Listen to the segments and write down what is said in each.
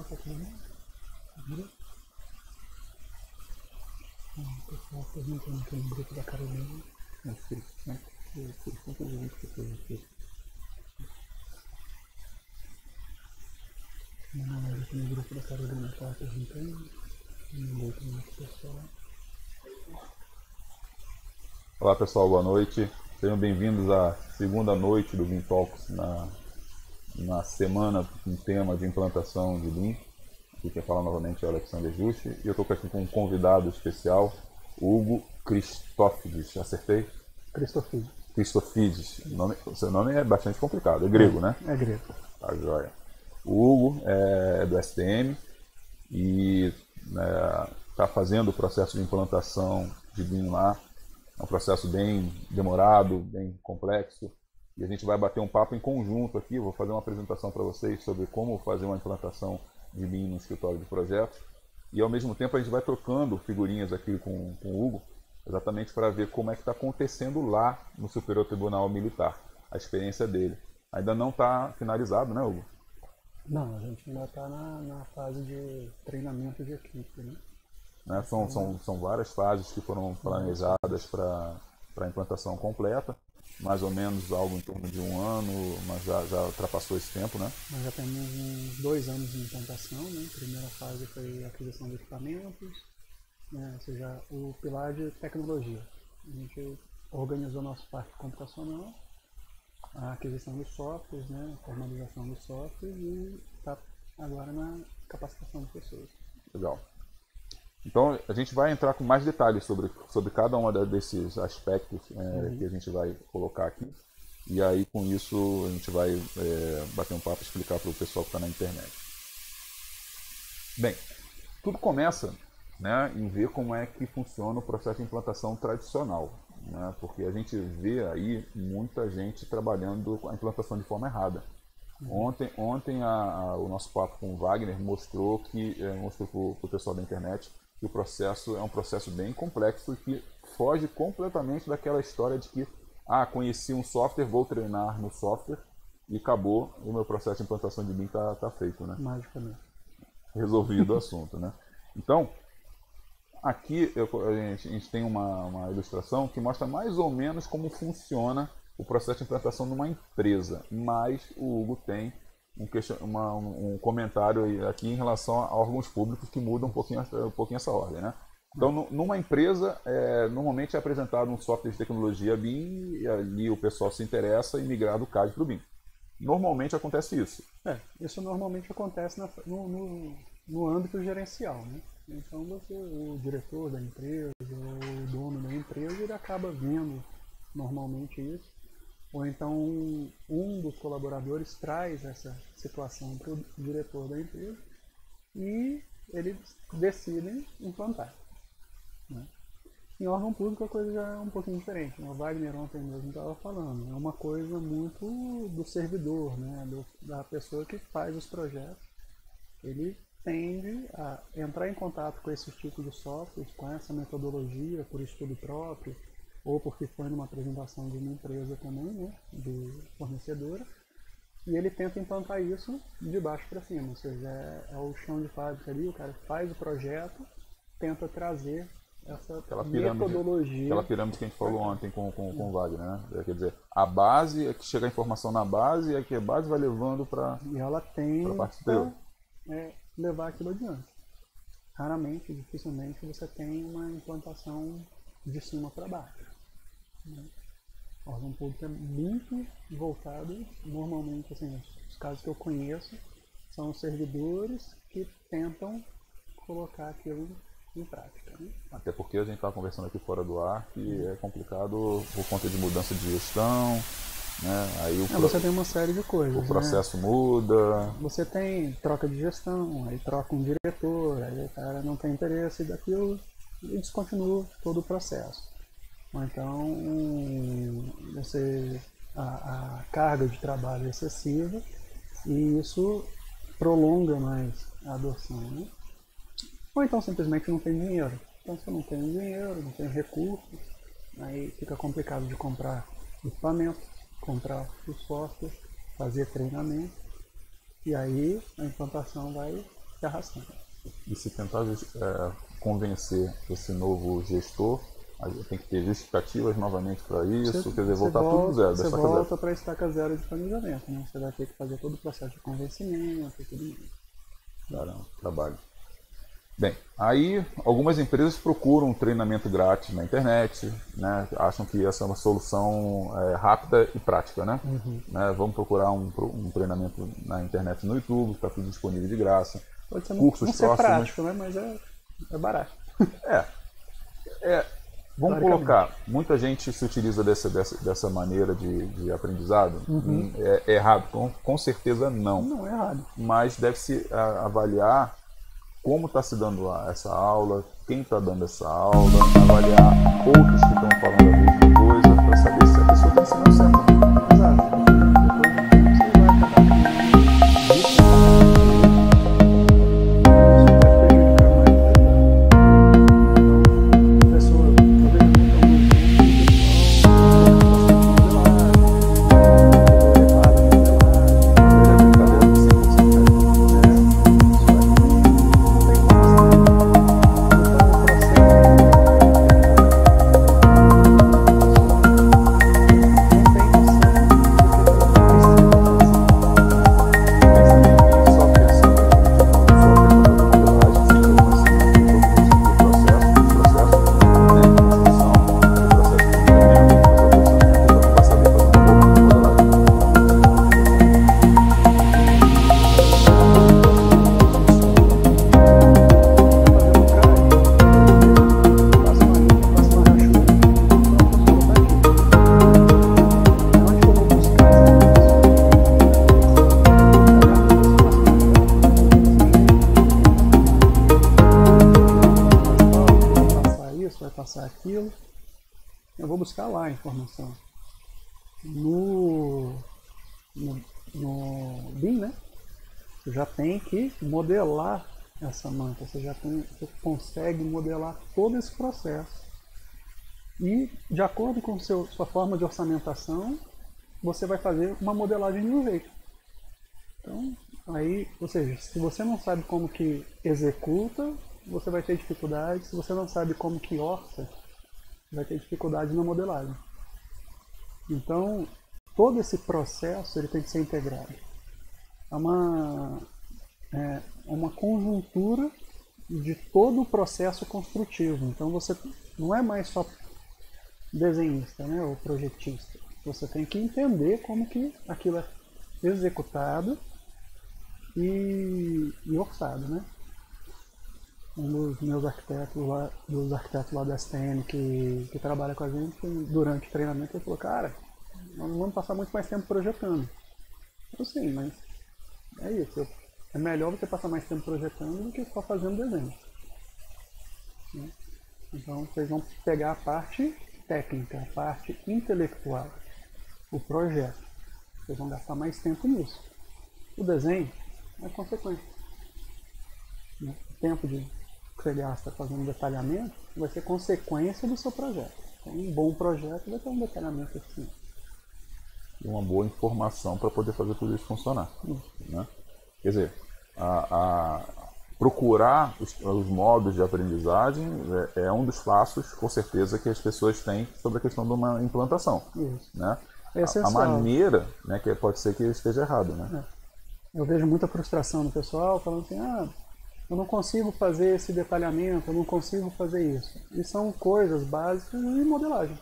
tá tudo bem? Grupo? O pessoal perguntando aqui no grupo da Carolina. Não, aqui no grupo da Carolina estava perguntando. Mandei também pro pessoal. Olá pessoal, boa noite. Sejam bem-vindos à segunda noite do Lean Talks na semana com tema de implantação de Lean. Aqui quem fala novamente é o Alexander Juste e eu estou aqui com um convidado especial, Hugo Christophides. Acertei? Christophides. Seu nome é bastante complicado, é grego, né? É grego. Tá joia. O Hugo é do STM e está fazendo o processo de implantação de Lean lá. É um processo bem demorado, bem complexo. E a gente vai bater um papo em conjunto aqui. Vou fazer uma apresentação para vocês sobre como fazer uma implantação de Lean no escritório de projetos. E ao mesmo tempo a gente vai trocando figurinhas aqui com o Hugo, exatamente para ver como é que está acontecendo lá no Superior Tribunal Militar, a experiência dele. Ainda não está finalizado, né, Hugo? Não, a gente ainda está na fase de treinamento de equipe, né? São várias fases que foram planejadas para a implantação completa, mais ou menos algo em torno de um ano, mas já ultrapassou esse tempo, né? Nós já temos uns 2 anos de implantação, né? A primeira fase foi a aquisição de equipamentos, né? Ou seja, o pilar de tecnologia. A gente organizou nosso parque computacional, a aquisição de softwares, né? A formalização de softwares e está agora na capacitação de pessoas. Legal. Então a gente vai entrar com mais detalhes sobre cada um desses aspectos que a gente vai colocar aqui. E aí com isso a gente vai bater um papo e explicar para o pessoal que está na internet. Bem, tudo começa, né, em ver como é que funciona o processo de implantação tradicional. Né, porque a gente vê aí muita gente trabalhando a implantação de forma errada. Ontem o nosso papo com o Wagner mostrou para o pessoal da internet que o processo é um processo bem complexo e que foge completamente daquela história de que conheci um software, vou treinar no software e acabou, o meu processo de implantação de Lean está feito, né? Magicamente. Resolvido o assunto, né? Então, aqui a gente tem uma ilustração que mostra mais ou menos como funciona o processo de implantação numa empresa, mas o Hugo tem um comentário aqui em relação a órgãos públicos que mudam um pouquinho essa ordem, né? Então, numa empresa, normalmente é apresentado um software de tecnologia BIM e ali o pessoal se interessa em migrar do CAD para o BIM. Normalmente acontece isso. Isso normalmente acontece no âmbito gerencial, né? Então, o diretor da empresa, o dono da empresa, ele acaba vendo normalmente isso. Ou então um dos colaboradores traz essa situação para o diretor da empresa e eles decidem implantar. Né? Em órgão público a coisa já é um pouquinho diferente. O Wagner ontem mesmo estava falando. É uma coisa muito do servidor, né? Da pessoa que faz os projetos. Ele tende a entrar em contato com esses tipos de softwares, com essa metodologia, por estudo próprio, ou porque foi numa apresentação de uma empresa também, né, de fornecedora, e ele tenta implantar isso de baixo para cima, ou seja, é o chão de fábrica ali, o cara faz o projeto, tenta trazer essa metodologia. Aquela pirâmide que a gente falou ontem com o Wagner, né? Quer dizer, a base é que chega a informação na base e é que a base vai levando para e ela tem a parte superior. Levar aquilo adiante. Raramente, dificilmente, você tem uma implantação de cima para baixo. O órgão público é muito voltado, normalmente, assim, os casos que eu conheço são os servidores que tentam colocar aquilo em prática. Né? Até porque a gente estava conversando aqui fora do ar que é complicado por conta de mudança de gestão, né? Aí você tem uma série de coisas. O processo muda. Você tem troca de gestão, aí troca um diretor, aí o cara não tem interesse daquilo e descontinua todo o processo. Ou então a carga de trabalho é excessiva e isso prolonga mais a adoção. Né? Ou então simplesmente não tem dinheiro. Então se eu não tenho dinheiro, não tenho recursos, aí fica complicado de comprar equipamento, comprar o software, fazer treinamento e aí a implantação vai se arrastando. E se tentar convencer esse novo gestor, aí tem que ter justificativas novamente para isso, quer dizer, voltar tudo do zero. Você volta para a estaca zero de planejamento, né? Você vai ter que fazer todo o processo de convencimento e tudo mais. Caramba, trabalho. Bem, aí algumas empresas procuram um treinamento grátis na internet, né? Acham que essa é uma solução rápida e prática, né? Né? Vamos procurar um treinamento na internet no YouTube, está tudo disponível de graça. Pode ser cursos não ser próximos. prático, né? Mas é barato. Vamos colocar, muita gente se utiliza dessa maneira de aprendizado. É errado? Com certeza não. Não é errado. Mas deve-se avaliar como está se dando essa aula, quem está dando essa aula, avaliar outros que estão falando a mesma coisa, para saber se a pessoa está ensinando certo. Exato. Aquilo, eu vou buscar lá a informação. No BIM, né? Você já tem que modelar essa manta, você consegue modelar todo esse processo. E, de acordo com sua forma de orçamentação, você vai fazer uma modelagem de um jeito. Então, aí, ou seja, se você não sabe como que executa, você vai ter dificuldade. Se você não sabe como que orça, vai ter dificuldade na modelagem. Então, todo esse processo ele tem que ser integrado. É uma conjuntura de todo o processo construtivo. Então, você não é mais só desenhista, né, ou projetista. Você tem que entender como que aquilo é executado e orçado, né? Um dos meus arquitetos lá, da STM que trabalha com a gente, durante o treinamento, ele falou: cara, nós não vamos passar muito mais tempo projetando. Eu sim, mas é isso. É melhor você passar mais tempo projetando do que só fazendo desenho. Né? Então vocês vão pegar a parte técnica, a parte intelectual, o projeto. Vocês vão gastar mais tempo nisso. O desenho é consequência. Né? O tempo que você gasta fazendo detalhamento vai ser consequência do seu projeto. Então, um bom projeto vai ter um detalhamento assim. E uma boa informação para poder fazer tudo isso funcionar. Né? Quer dizer, procurar os modos de aprendizagem é um dos passos, com certeza, que as pessoas têm sobre a questão de uma implantação. Isso. Né? É a maneira, né, que pode ser que esteja errado. Né? Eu vejo muita frustração no pessoal falando assim: eu não consigo fazer esse detalhamento, eu não consigo fazer isso. E são coisas básicas de modelagem.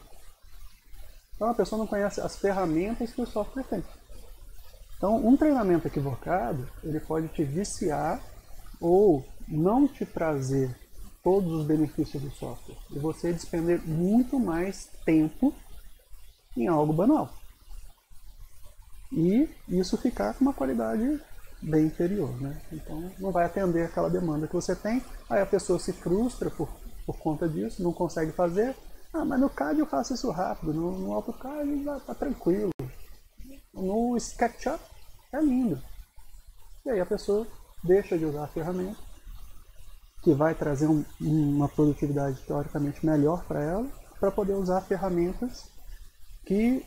Então a pessoa não conhece as ferramentas que o software tem. Então um treinamento equivocado, ele pode te viciar ou não te trazer todos os benefícios do software. E você despender muito mais tempo em algo banal. E isso ficar com uma qualidade bem inferior, né? Então não vai atender aquela demanda que você tem. Aí a pessoa se frustra por conta disso, não consegue fazer. Mas no CAD eu faço isso rápido, no AutoCAD tá tranquilo, no SketchUp é lindo. E aí a pessoa deixa de usar a ferramenta, que vai trazer uma produtividade teoricamente melhor para ela, para poder usar ferramentas que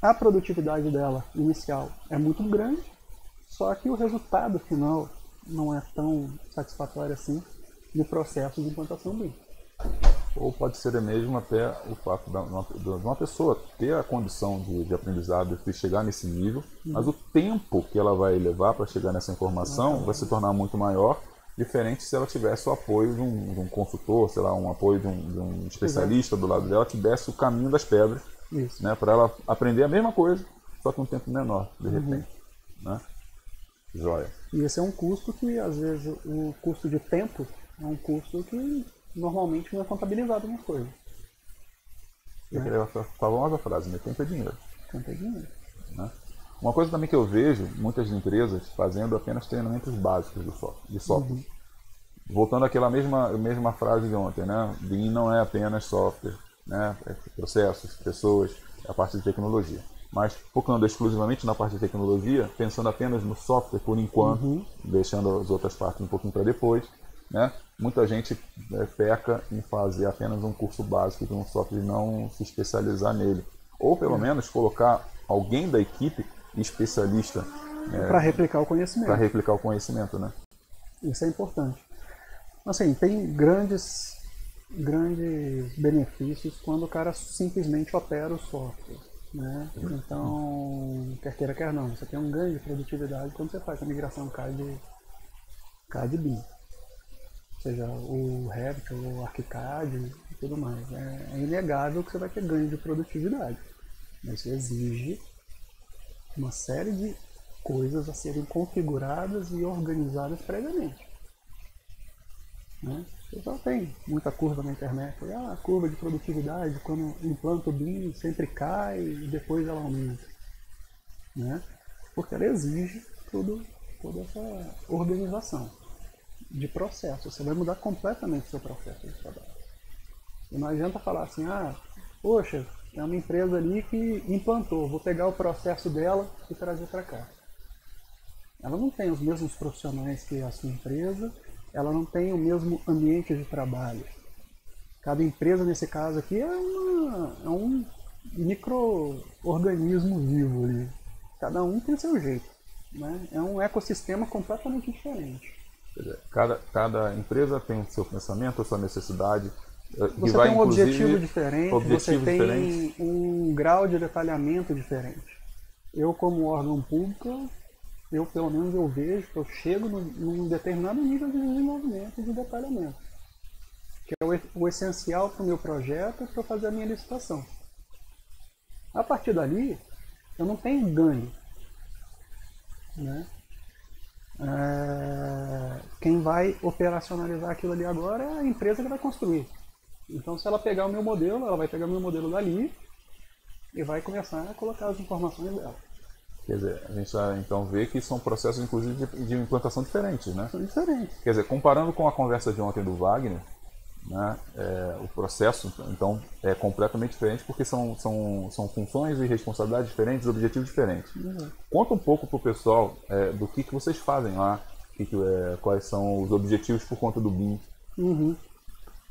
a produtividade dela inicial é muito grande, só que o resultado final não é tão satisfatória assim no processo de implantação BIM. Ou pode ser mesmo até o fato de uma pessoa ter a condição de aprendizado e chegar nesse nível, mas o tempo que ela vai levar para chegar nessa informação vai se tornar muito maior, diferente se ela tivesse o apoio de um consultor, sei lá, um apoio de um especialista do lado dela que desse o caminho das pedras, né, para ela aprender a mesma coisa, só que um tempo menor, de repente. Né? Joia. E esse é um custo que, às vezes, o custo de tempo é um custo que normalmente não é contabilizado nas coisas. Eu queria falar a famosa frase, né? Tempo é dinheiro. Tempo é dinheiro. Né? Uma coisa também que eu vejo muitas empresas fazendo apenas treinamentos básicos de software. Voltando àquela mesma frase de ontem, né? BIM não é apenas software, né? É processos, pessoas, é a parte de tecnologia. Mas focando exclusivamente na parte de tecnologia, pensando apenas no software por enquanto, deixando as outras partes um pouquinho para depois, né? Muita gente peca em fazer apenas um curso básico de um software e não se especializar nele. Ou pelo menos colocar alguém da equipe especialista para replicar o conhecimento. Para replicar o conhecimento, né? Isso é importante. Assim, tem grandes benefícios quando o cara simplesmente opera o software. Né? Então, quer queira, quer não, você tem um ganho de produtividade quando você faz a migração CAD BIM. Seja o Revit, o ArchiCAD e tudo mais. É inegável que você vai ter ganho de produtividade. Mas isso exige uma série de coisas a serem configuradas e organizadas previamente. Né? Você já tem muita curva na internet. A curva de produtividade, quando implanta o BIM, sempre cai e depois ela aumenta. Né? Porque ela exige toda essa organização de processo. Você vai mudar completamente o seu processo de trabalho. E não adianta falar assim, poxa, é uma empresa ali que implantou, vou pegar o processo dela e trazer para cá. Ela não tem os mesmos profissionais que a sua empresa, ela não tem o mesmo ambiente de trabalho. Cada empresa, nesse caso aqui, é um micro-organismo vivo ali. Cada um tem seu jeito. Né? É um ecossistema completamente diferente. Cada empresa tem o seu pensamento, a sua necessidade. Você tem um objetivo diferente, você tem um grau de detalhamento diferente. Eu, como órgão público, pelo menos eu vejo que eu chego num determinado nível de desenvolvimento e de detalhamento, que é o essencial para o meu projeto para eu fazer a minha licitação. A partir dali, eu não tenho ganho. Né? Quem vai operacionalizar aquilo ali agora é a empresa que vai construir. Então, se ela pegar o meu modelo, ela vai pegar o meu modelo dali e vai começar a colocar as informações dela. Quer dizer, a gente já então vê que são processos, inclusive, de implantação diferentes, né? São diferentes. Quer dizer, comparando com a conversa de ontem do Wagner, né, o processo, então, é completamente diferente porque são funções e responsabilidades diferentes, objetivos diferentes. Conta um pouco para o pessoal do que vocês fazem lá, quais são os objetivos por conta do BIM.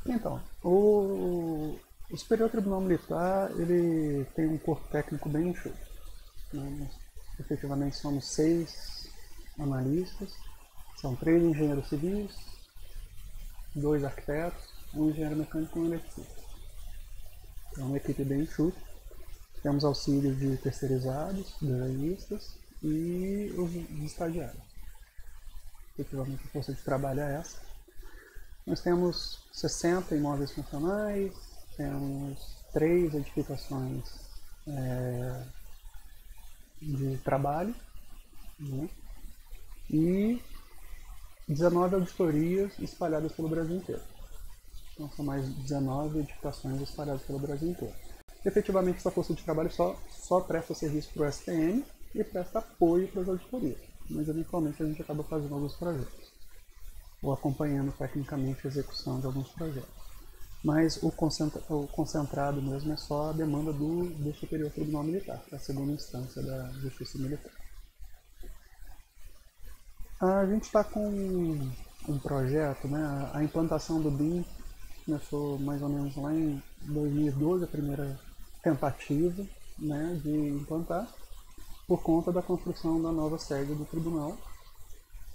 Então, o Superior Tribunal Militar, ele tem um corpo técnico bem enxuto. Né? Efetivamente somos 6 analistas, são 3 engenheiros civis, 2 arquitetos, 1 engenheiro mecânico e 1 eletricista. É uma equipe bem enxuta. Temos auxílio de terceirizados, desenhistas e os estagiários. Efetivamente a força de trabalho é essa. Nós temos 60 imóveis funcionais, temos 3 edificações de trabalho, né? E 19 auditorias espalhadas pelo Brasil inteiro. Então são mais 19 edificações espalhadas pelo Brasil inteiro. Efetivamente essa força de trabalho só presta serviço para o STM e presta apoio para as auditorias. Mas eventualmente a gente acaba fazendo alguns projetos, ou acompanhando tecnicamente a execução de alguns projetos. Mas o concentrado mesmo é só a demanda do Superior Tribunal Militar, que é a segunda instância da Justiça Militar. A gente está com um projeto, né? A implantação do BIM começou mais ou menos lá em 2012, a primeira tentativa, né, de implantar, por conta da construção da nova sede do tribunal,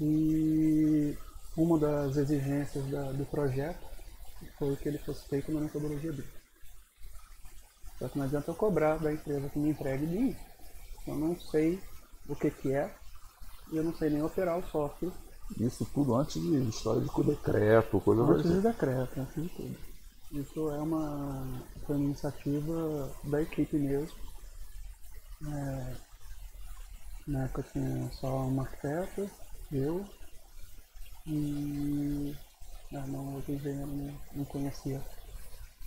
E uma das exigências do projeto foi que ele fosse feito na metodologia BIM. Só que não adianta eu cobrar da empresa que me entregue BIM. Eu não sei o que é e eu não sei nem operar o software. Isso tudo antes de história de decreto, coisa Antes assim. de decreto, antes de tudo. Isso foi uma iniciativa da equipe mesmo. Na época tinha só uma arquiteta, eu e outro engenheiro não conhecia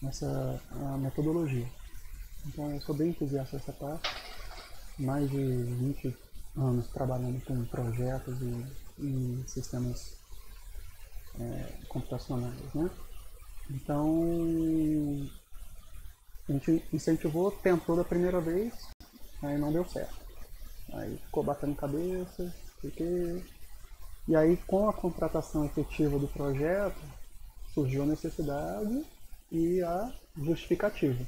a metodologia. Então eu sou bem entusiasta dessa parte. Mais de 20 anos trabalhando com projetos e sistemas computacionais, né? Então a gente incentivou, tentou da primeira vez, aí não deu certo. Aí ficou batendo cabeça, e aí com a contratação efetiva do projeto surgiu a necessidade e a justificativa,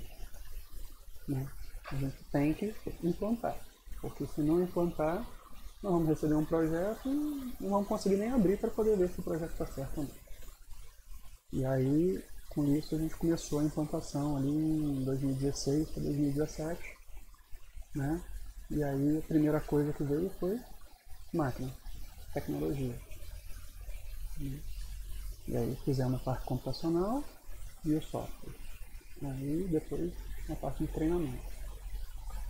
né? A gente tem que implantar, porque se não implantar, nós vamos receber um projeto e não vamos conseguir nem abrir para poder ver se o projeto está certo ou não. E aí, com isso, a gente começou a implantação ali em 2016 para 2017, né? E aí a primeira coisa que veio foi máquina, tecnologia. E aí fizemos a parte computacional e o software. Aí depois a parte de treinamento.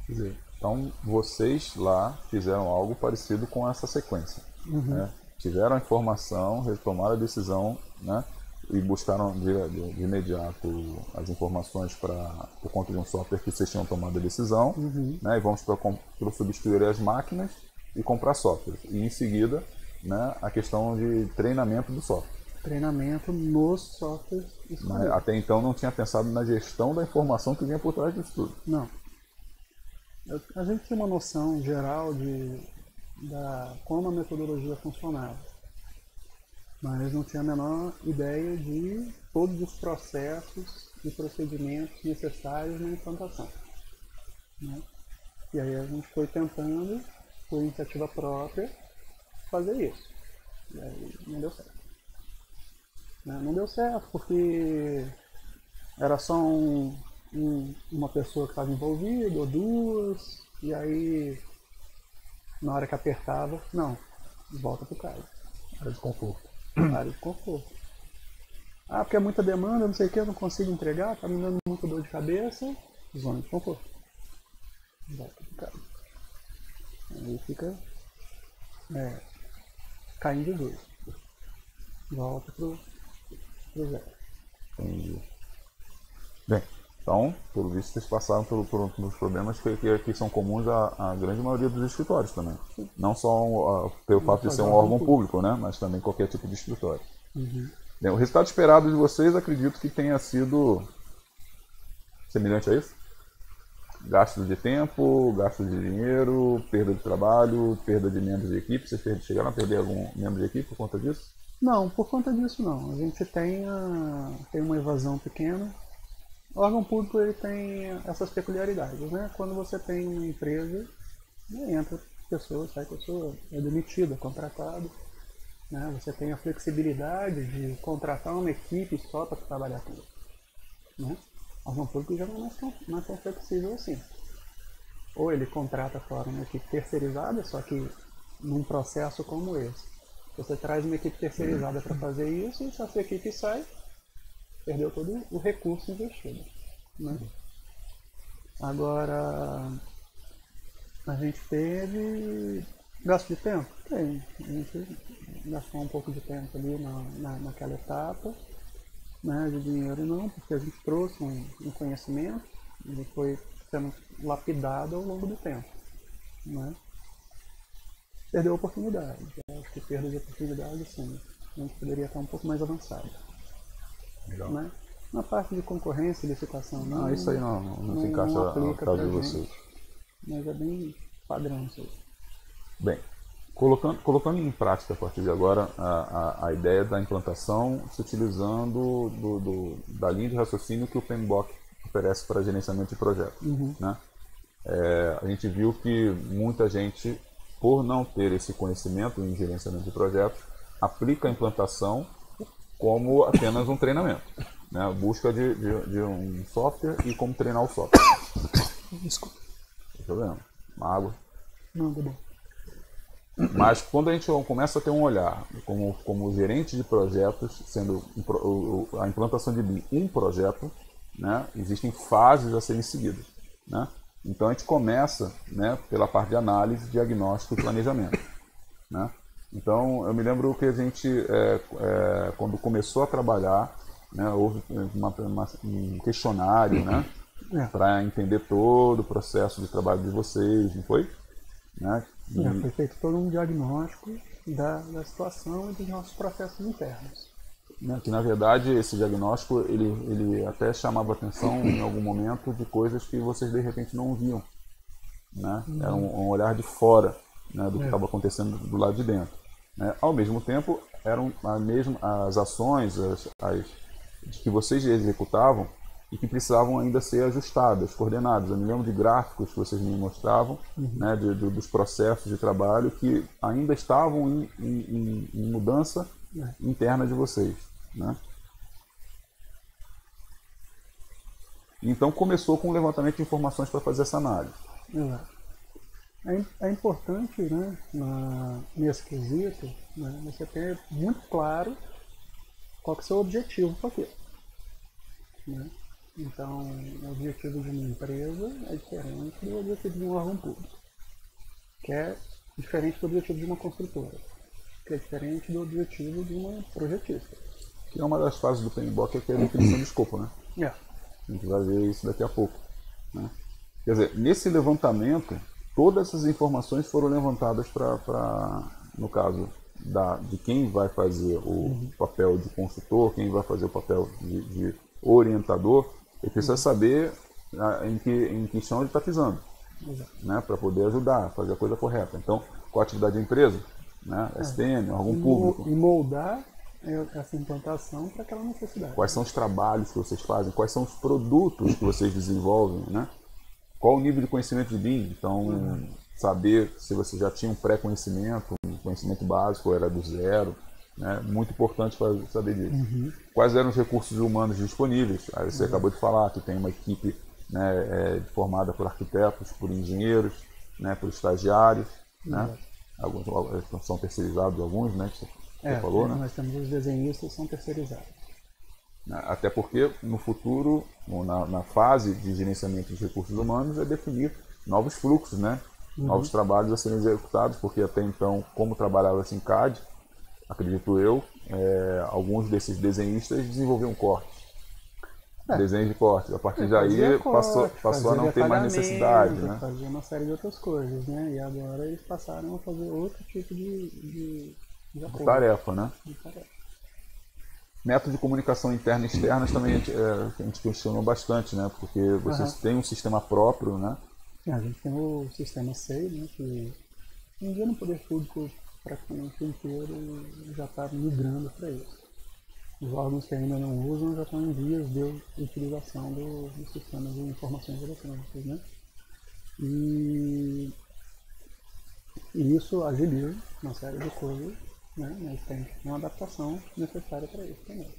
Quer dizer, então vocês lá fizeram algo parecido com essa sequência. Né? Tiveram a informação, retomaram a decisão, né? E buscaram de imediato as informações por conta de um software que vocês tinham tomado a decisão, né? E vamos para substituir as máquinas e comprar software. E em seguida, né, a questão de treinamento do software. Treinamento nos softwares. Mas até então não tinha pensado na gestão da informação que vinha por trás disso tudo. Não. A gente tinha uma noção geral como a metodologia funcionava, mas não tinha a menor ideia de todos os processos e procedimentos necessários na implantação, né? E aí a gente foi tentando, por iniciativa própria, fazer isso. E aí não deu certo. Não deu certo porque era só uma pessoa que estava envolvida, ou duas, e aí na hora que apertava, não, volta pro cara. Área de conforto. Área de conforto. Ah, porque é muita demanda, não sei o que, eu não consigo entregar, tá me dando muita dor de cabeça, zona de conforto. Volta pro cara. Aí fica caindo de vez. Volta pro zero. Entendi. Bem, então, pelo visto, vocês passaram por uns problemas que são comuns à grande maioria dos escritórios também. Sim. Não só pelo fato de ser um órgão público, né? Mas também qualquer tipo de escritório. Bem, o resultado esperado de vocês, acredito que tenha sido semelhante a isso? Gasto de tempo, gasto de dinheiro, perda de trabalho, perda de membros de equipe. Vocês chegaram a perder algum membro de equipe por conta disso? Não, por conta disso não. A gente tem uma evasão pequena. O órgão público ele tem essas peculiaridades, né? Quando você tem uma empresa, entra pessoa, sai pessoa, é demitido, é contratado, né? Você tem a flexibilidade de contratar uma equipe só para trabalhar com isso, né? O órgão público já não é tão flexível assim. Ou ele contrata fora uma equipe terceirizada, só que num processo como esse. Você traz uma equipe terceirizada para fazer isso e se essa equipe sai, perdeu todo o recurso investido, né? Agora, a gente teve gasto de tempo? Tem. A gente gastou um pouco de tempo ali naquela etapa, né? De dinheiro não, porque a gente trouxe um conhecimento, ele foi sendo lapidado ao longo do tempo, né? Perdeu a oportunidade. Eu acho que perda de oportunidade, sim. A gente poderia estar um pouco mais avançado. Legal. Né? Na parte de concorrência e licitação, não. Isso aí não se encaixa no caso de vocês. Mas é bem padrão isso aí. Bem, colocando em prática a partir de agora a ideia da implantação, se utilizando da linha de raciocínio que o PMBOK oferece para gerenciamento de projetos. Né? A gente viu que muita gente, por não ter esse conhecimento em gerenciamento de projetos, aplica a implantação como apenas um treinamento, né? Busca de um software e como treinar o software. Desculpa. Não tem problema. Uma água. Não, tá bom. Mas quando a gente começa a ter um olhar como gerente de projetos, sendo a implantação de BIM um projeto, né? Existem fases a serem seguidas, né? Então a gente começa, né, pela parte de análise, diagnóstico e planejamento, né? Então eu me lembro que a gente, quando começou a trabalhar, né, houve um questionário, né, para entender todo o processo de trabalho de vocês, não foi? Né? Foi feito todo um diagnóstico da situação e dos nossos processos internos. Que na verdade esse diagnóstico ele até chamava atenção em algum momento de coisas que vocês de repente não viam, né? Era um olhar de fora, né, do que estava acontecendo do lado de dentro, né? Ao mesmo tempo eram as ações que vocês executavam e que precisavam ainda ser ajustadas, coordenadas. Eu me lembro de gráficos que vocês me mostravam, né, dos processos de trabalho que ainda estavam em mudança interna de vocês, né? Então começou com um levantamento de informações para fazer essa análise. Exato. É importante, né, nesse quesito, né, você ter muito claro qual que é o seu objetivo com aquilo, né? Então, o objetivo de uma empresa é diferente do objetivo de um órgão público, que é diferente do objetivo de uma construtora, que é diferente do objetivo de uma projetista. Que é uma das fases do PMBOK, que é a definição de escopo, né? A gente vai ver isso daqui a pouco, né? Quer dizer, nesse levantamento, todas essas informações foram levantadas no caso, de quem vai fazer o papel de consultor, quem vai fazer o papel de orientador. Ele precisa saber em que chão ele está pisando, né, para poder ajudar, fazer a coisa correta. Então, qual a atividade da empresa, né, STM, órgão público. E moldar essa implantação para aquela necessidade. Quais são os trabalhos que vocês fazem, quais são os produtos que vocês desenvolvem, né? Qual o nível de conhecimento de BIM? Então, saber se você já tinha um pré-conhecimento, um conhecimento básico, ou era do zero, né? Muito importante para saber disso. Quais eram os recursos humanos disponíveis? Aí você acabou de falar que tem uma equipe, né, formada por arquitetos, por engenheiros, né, por estagiários, né? Alguns são terceirizados, alguns, né, que você falou, né? Nós temos os desenhistas que são terceirizados. Até porque no futuro, na fase de gerenciamento dos recursos humanos, é definir novos fluxos, né? Novos trabalhos a serem executados, porque até então, como trabalhava-se em CAD, acredito eu, alguns desses desenhistas desenvolviam cortes. Desenhos de cortes. A partir daí passou a não ter mais necessidade, né? Fazia uma série de outras coisas, né? E agora eles passaram a fazer outro tipo de tarefa, né? De tarefa. Método de comunicação interna e externa também a gente questionou bastante, né? Porque vocês têm um sistema próprio, né? A gente tem o sistema SEI, né? Que um dia no poder público praticamente inteiro já está migrando para isso. Os órgãos que ainda não usam já estão em vias de utilização do sistema de informações eletrônicas, né? E isso agiliza uma série de coisas, né? Mas tem uma adaptação necessária para isso também.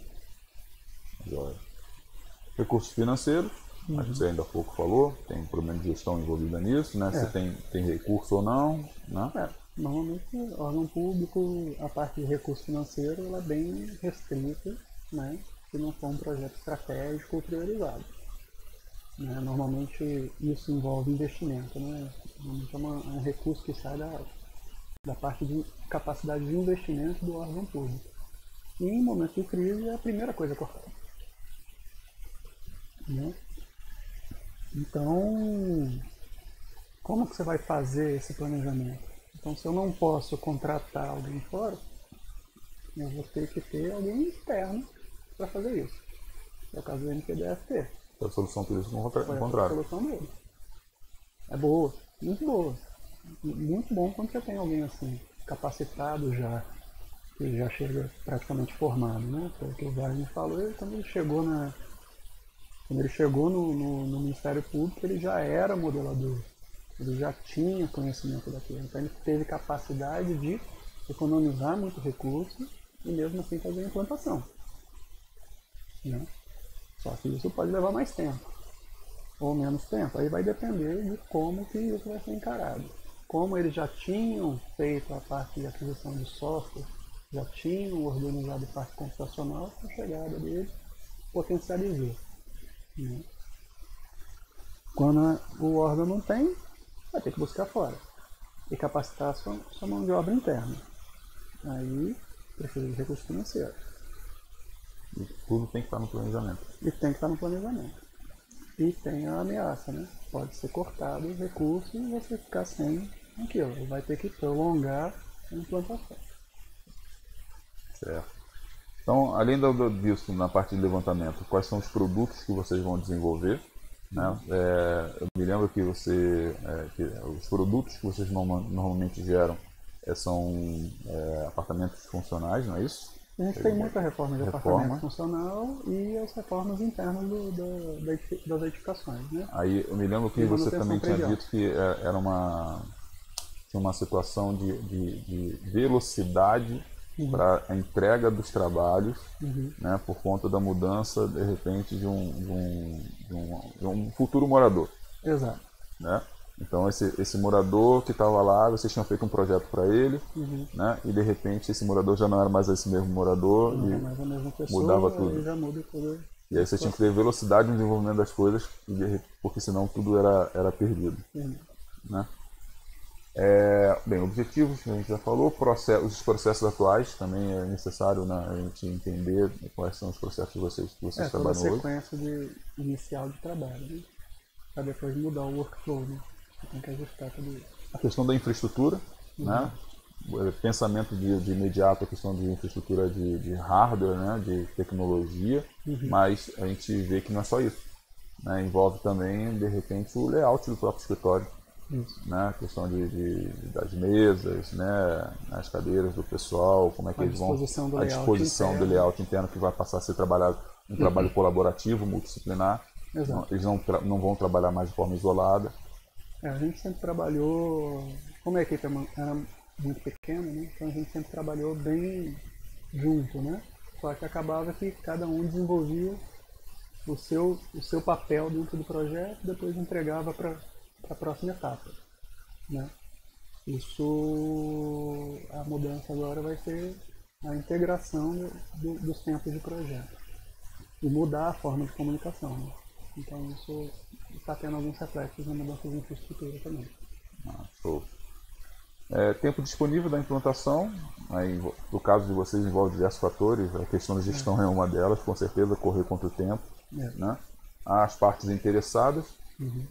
Recursos financeiros, a gente ainda há pouco falou, tem problema de gestão envolvida nisso, né? Se tem recurso ou não, né? Normalmente, o órgão público, a parte de recurso financeiro, ela é bem restrita, né? Se não for um projeto estratégico ou priorizado. Né? Normalmente, isso envolve investimento, né? Normalmente é um recurso que sai da parte de capacidade de investimento do órgão público. E em momentos de crise, é a primeira coisa cortada. Né? Então, como que você vai fazer esse planejamento? Então, se eu não posso contratar alguém fora, eu vou ter que ter alguém externo para fazer isso. É o caso do MPDFT. A solução para isso no contrário. A solução dele. É boa, muito boa. Muito bom quando você tem alguém assim, capacitado já, que já chega praticamente formado, né? Porque o Wagner falou, quando ele chegou no Ministério Público, ele já era modelador. Ele já tinha conhecimento daquilo, então ele teve capacidade de economizar muito recurso e mesmo assim fazer a implantação, né? Só que isso pode levar mais tempo ou menos tempo, aí vai depender de como que isso vai ser encarado. Como eles já tinham feito a parte de aquisição de software, já tinham organizado a parte computacional, a chegada dele potencializou, né? Quando o órgão não tem, vai ter que buscar fora e capacitar a sua mão de obra interna. Aí precisa de recurso financeiro. E tudo tem que estar no planejamento. E tem que estar no planejamento. E tem a ameaça, né? Pode ser cortado o recurso e você ficar sem aquilo. Vai ter que prolongar a implantação. Certo. Então, além disso, na parte de levantamento, quais são os produtos que vocês vão desenvolver? Né? Eu me lembro que que os produtos que vocês normalmente geram são apartamentos funcionais, não é isso? A gente tem muita reforma de apartamento funcional e as reformas internas das edificações, né? Aí eu me lembro que você também tinha dito que tinha uma situação de velocidade para a entrega dos trabalhos, né, por conta da mudança, de repente, de um futuro morador. Exato. Né? Então, esse morador que estava lá, vocês tinham feito um projeto para ele, né, e de repente esse morador já não era mais esse mesmo morador, não e é mais a mesma pessoa, mudava tudo. Já muda tudo. E aí você tinha que ter velocidade no desenvolvimento das coisas, porque senão tudo era perdido. Né? Bem, objetivos, a gente já falou, os processos atuais, também é necessário, né, a gente entender quais são os processos que vocês trabalham hoje. Toda a sequência inicial de trabalho, né? Para depois mudar o workflow, né? Você tem que ajustar tudo isso. A questão da infraestrutura, né? Pensamento de imediato, a questão de infraestrutura de hardware, né? De tecnologia, mas a gente vê que não é só isso, né? Envolve também, de repente, o layout do próprio escritório. Né? A questão das mesas, né? As cadeiras do pessoal, como é que eles vão, a disposição do layout interno que vai passar a ser trabalhado um trabalho colaborativo, multidisciplinar. Exato. Eles não vão trabalhar mais de forma isolada. A gente sempre trabalhou, como a equipe era muito pequena, né? Então a gente sempre trabalhou bem junto, né? Só que acabava que cada um desenvolvia o seu papel dentro do projeto e depois entregava para a próxima etapa, né? A mudança agora vai ser a integração dos tempos de projeto e mudar a forma de comunicação, né? Então isso está tendo alguns reflexos na mudança de infraestrutura também. Show. Tempo disponível da implantação, aí, no caso de vocês envolve diversos fatores, a questão da gestão é uma delas, com certeza, correr contra o tempo. Né? As partes interessadas,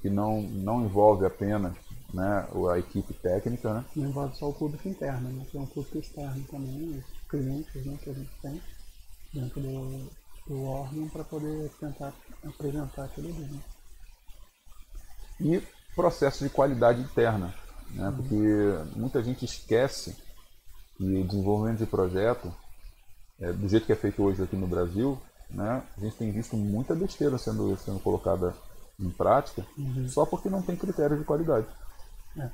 que não envolve apenas, né, a equipe técnica. Né? Não envolve só o público interno, né? Tem um público externo também, os clientes, né, que a gente tem dentro do órgão para poder tentar apresentar aquilo ali. Né? E processo de qualidade interna, né? Porque muita gente esquece que o desenvolvimento de projeto, do jeito que é feito hoje aqui no Brasil, né, a gente tem visto muita besteira sendo colocada em prática, só porque não tem critério de qualidade. Né?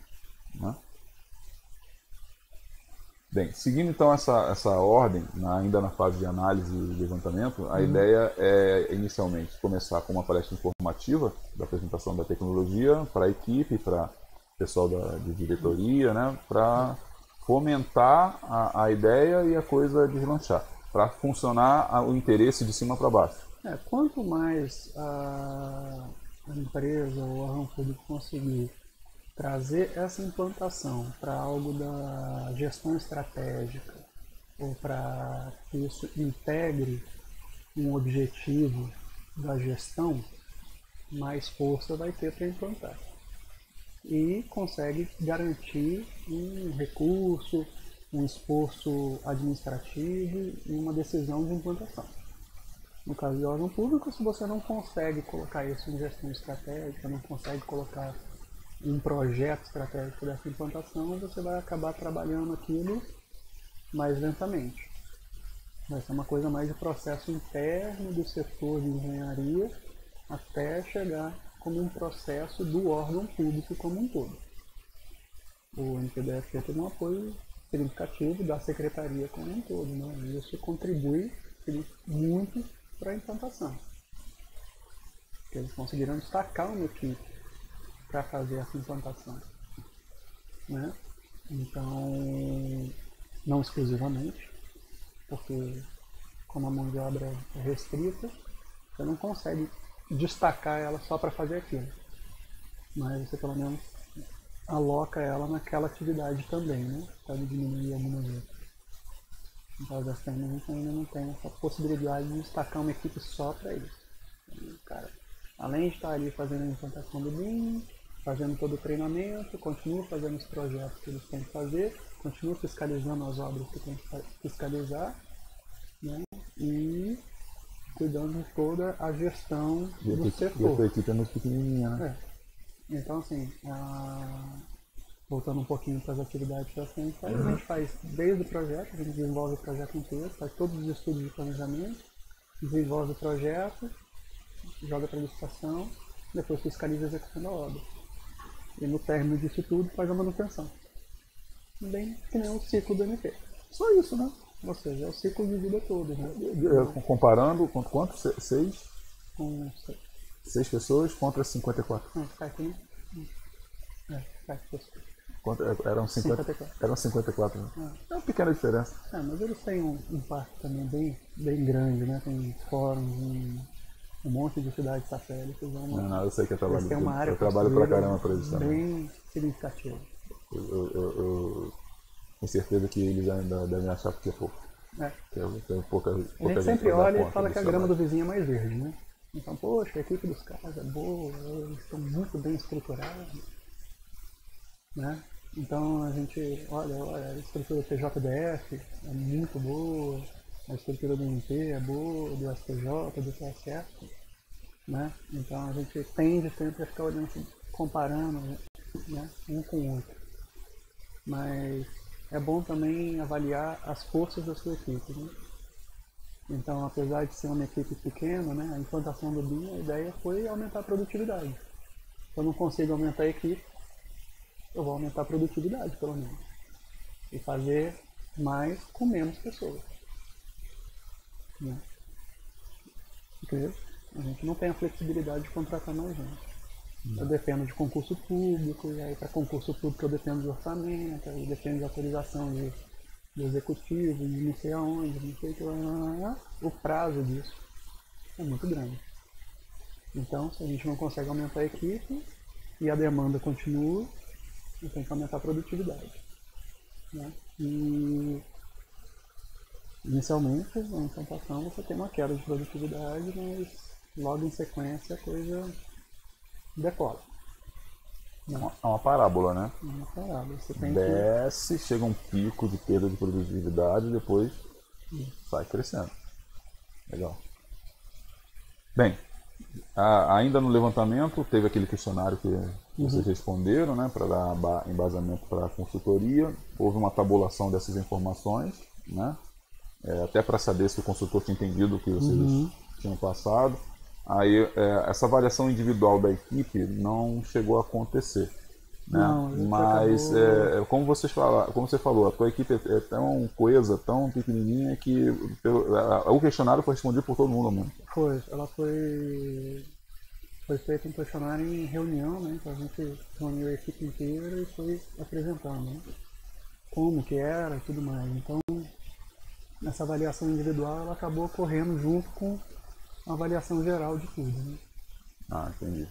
Bem, seguindo então essa ordem, ainda na fase de análise e levantamento, a ideia é inicialmente começar com uma palestra informativa da apresentação da tecnologia para a equipe, para o pessoal de diretoria, né, para fomentar a ideia e a coisa deslanchar, para funcionar o interesse de cima para baixo. Quanto mais a empresa ou o órgão público conseguir trazer essa implantação para algo da gestão estratégica ou para que isso integre um objetivo da gestão, mais força vai ter para implantar. E consegue garantir um recurso, um esforço administrativo e uma decisão de implantação. No caso de órgão público, se você não consegue colocar isso em gestão estratégica, não consegue colocar um projeto estratégico dessa implantação, você vai acabar trabalhando aquilo mais lentamente. Vai ser uma coisa mais de processo interno do setor de engenharia até chegar como um processo do órgão público como um todo. O NPDFT teve um apoio significativo da secretaria como um todo, né? E isso contribui muito para a implantação. Porque eles conseguiram destacar uma equipe para fazer essa implantação, né? Então, não exclusivamente, porque como a mão de obra é restrita, você não consegue destacar ela só para fazer aquilo. Mas você pelo menos aloca ela naquela atividade também, né? Para diminuir algumas outras. Então, as STM a gente ainda não tem essa possibilidade de destacar uma equipe só para isso. O cara, além de estar ali fazendo a implantação do BIM, fazendo todo o treinamento, continua fazendo os projetos que eles têm que fazer, continua fiscalizando as obras que tem que fiscalizar, né? E cuidando de toda a gestão do setor. E a equipe é muito pequenininha, né? Então, assim, voltando um pouquinho para as atividades que a gente faz desde o projeto, a gente desenvolve o projeto inteiro, faz todos os estudos de planejamento, desenvolve o projeto, joga para a licitação, depois fiscaliza a execução da obra. E no término disso tudo faz a manutenção. Bem que nem o ciclo do MP. Só isso, né? Ou seja, é o ciclo de vida todo. Né? Comparando, quanto? 6? Com 6 pessoas contra 54. Não, Skype, né? Skype pessoas. Eram 54. Eram 54. Né? É uma pequena diferença. Mas eles têm um parque também bem grande, né? Tem fóruns, um monte de cidades satélites. Não, eu sei que eu trabalho. Tem uma área eu trabalho pra caramba para isso também. Bem significativa. Eu tenho certeza que eles ainda devem achar que é pouco. Tem pouca a gente sempre olha e fala que a grama do vizinho é mais verde, né? Então, poxa, a equipe dos caras é boa, eles estão muito bem estruturados, né? Então a gente olha, a estrutura do TJDF é muito boa, a estrutura do MP é boa, do STJ, do TSF, né? Então a gente tende sempre a ficar olhando, comparando, né, um com o outro. Mas é bom também avaliar as forças da sua equipe, né? Então, apesar de ser uma equipe pequena, né, a implantação do BIM, a ideia foi aumentar a produtividade. Se eu não consigo aumentar a equipe, eu vou aumentar a produtividade, pelo menos. E fazer mais com menos pessoas. Né? Porque a gente não tem a flexibilidade de contratar mais gente. Eu dependo de concurso público, e aí para concurso público eu dependo de orçamento, aí dependo de autorização do executivo, de não sei aonde, não sei o que lá. O prazo disso é muito grande. Então, se a gente não consegue aumentar a equipe e a demanda continua, eu tenho que aumentar a produtividade. Né? E inicialmente, na implantação, você tem uma queda de produtividade, mas logo em sequência a coisa decola. É uma parábola, né? É uma parábola. Você tem desce, chega um pico de perda de produtividade e depois sai crescendo. Legal. Bem, ainda no levantamento, teve aquele questionário que vocês responderam, né, para dar embasamento para a consultoria. Houve uma tabulação dessas informações, né, até para saber se o consultor tinha entendido o que vocês tinham passado. Aí, essa avaliação individual da equipe não chegou a acontecer. Né? Não, mas, como você falou, a tua equipe é tão coesa, tão pequenininha, que o questionário foi respondido por todo mundo mesmo. Foi feito um questionário em reunião, né? Então a gente reuniu a equipe inteira e foi apresentando, né, como que era e tudo mais. Então, essa avaliação individual ela acabou ocorrendo junto com a avaliação geral de tudo. Né? Entendi.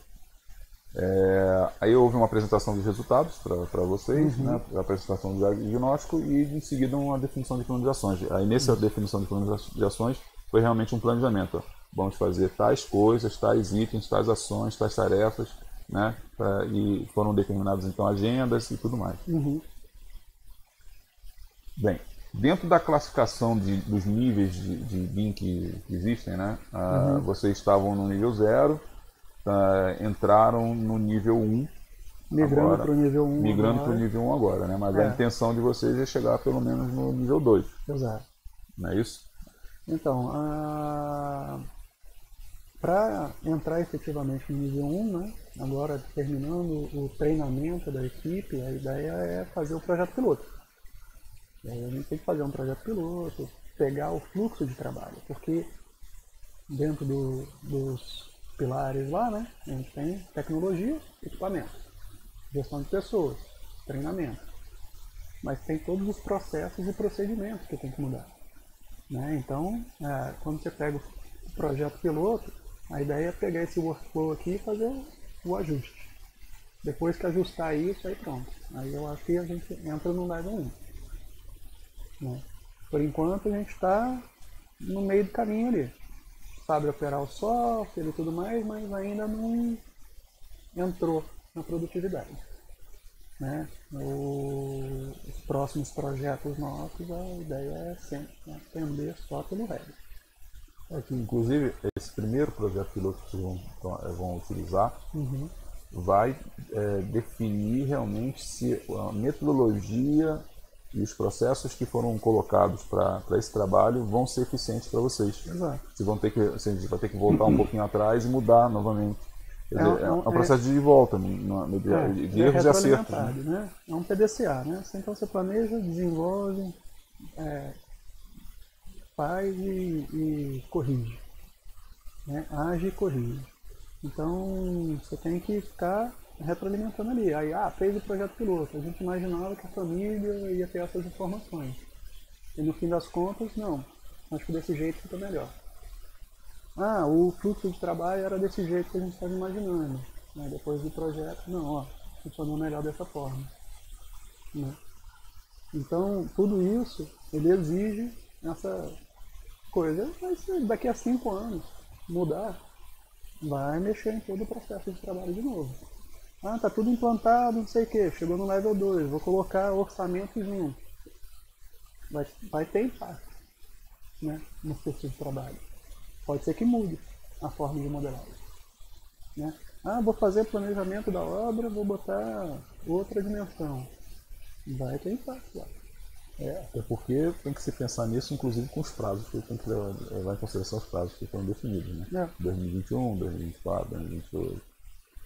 Aí houve uma apresentação dos resultados para vocês, né, a apresentação do diagnóstico e em seguida uma definição de plano de ações. Aí nessa definição de plano de ações foi realmente um planejamento. Ó. Vamos fazer tais coisas, tais itens, tais ações, tais tarefas, né, e foram determinadas então agendas e tudo mais. Bem, dentro da classificação dos níveis de BIM que existem, né, vocês estavam no nível 0, entraram no nível 1. Migrando para o nível 1 Migrando para o nível 1 agora, né? Mas a intenção de vocês é chegar pelo menos no nível 2. Exato. Não é isso? Então, para entrar efetivamente no nível 1, né, agora terminando o treinamento da equipe, a ideia é fazer o projeto piloto. E aí a gente tem que fazer um projeto piloto, pegar o fluxo de trabalho, porque dentro dos pilares lá, né, a gente tem tecnologia, equipamento, gestão de pessoas, treinamento, mas tem todos os processos e procedimentos que tem que mudar. Né? Então, quando você pega o projeto piloto, a ideia é pegar esse workflow aqui e fazer o ajuste. Depois que ajustar isso, aí pronto. Aí eu acho que a gente entra no level 1. Né? Por enquanto a gente está no meio do caminho ali. Sabe operar o software e tudo mais, mas ainda não entrou na produtividade. Né? Os próximos projetos nossos, a ideia é sempre atender só pelo Revit. Aqui, inclusive, esse primeiro projeto piloto que vocês vão utilizar vai definir realmente se a metodologia e os processos que foram colocados para esse trabalho vão ser eficientes para vocês. Exato. Você vai ter que voltar um pouquinho atrás e mudar novamente. É um processo de volta, de erros e acertos. Né? É um PDCA, né? Então você planeja, desenvolve, faz e corrige. Né? Age e corrige. Então você tem que ficar retroalimentando ali. Aí, fez o projeto piloto. A gente imaginava que a família ia ter essas informações. E no fim das contas, não. Acho que desse jeito fica melhor. O fluxo de trabalho era desse jeito que a gente estava imaginando. Né? Depois do projeto, não, funcionou melhor dessa forma. Né? Então, tudo isso, ele exige essa coisa. Mas daqui a 5 anos, mudar, vai mexer em todo o processo de trabalho de novo. Tá tudo implantado, não sei o que, chegou no level 2, vou colocar orçamento junto. Vai ter impacto, né, no fluxo de trabalho. Pode ser que mude a forma de modelagem. Né? Vou fazer planejamento da obra, vou botar outra dimensão. Vai ter impacto lá. Até porque tem que se pensar nisso, inclusive com os prazos, que tem que levar em consideração os prazos que foram definidos. Né? 2021, 2024, 2022.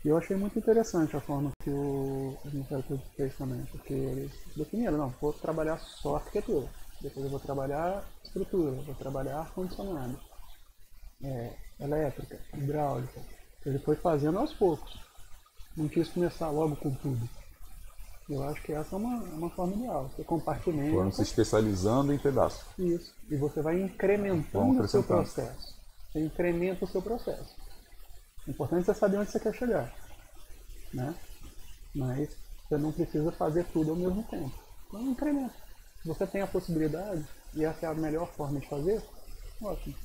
E eu achei muito interessante a forma que o Ministério Público fez também, porque eles definiram, não, vou trabalhar só arquitetura, depois eu vou trabalhar estrutura, vou trabalhar ar-condicionado, elétrica, hidráulica. Ele foi fazendo aos poucos, não quis começar logo com tudo. Eu acho que essa é uma forma ideal, você compartimenta. Foram se especializando em pedaços. Isso, e você vai incrementando o seu processo. Você incrementa o seu processo. O importante é saber onde você quer chegar, né? Mas você não precisa fazer tudo ao mesmo tempo. Então incrementa. Se você tem a possibilidade, e essa é a melhor forma de fazer, ótimo.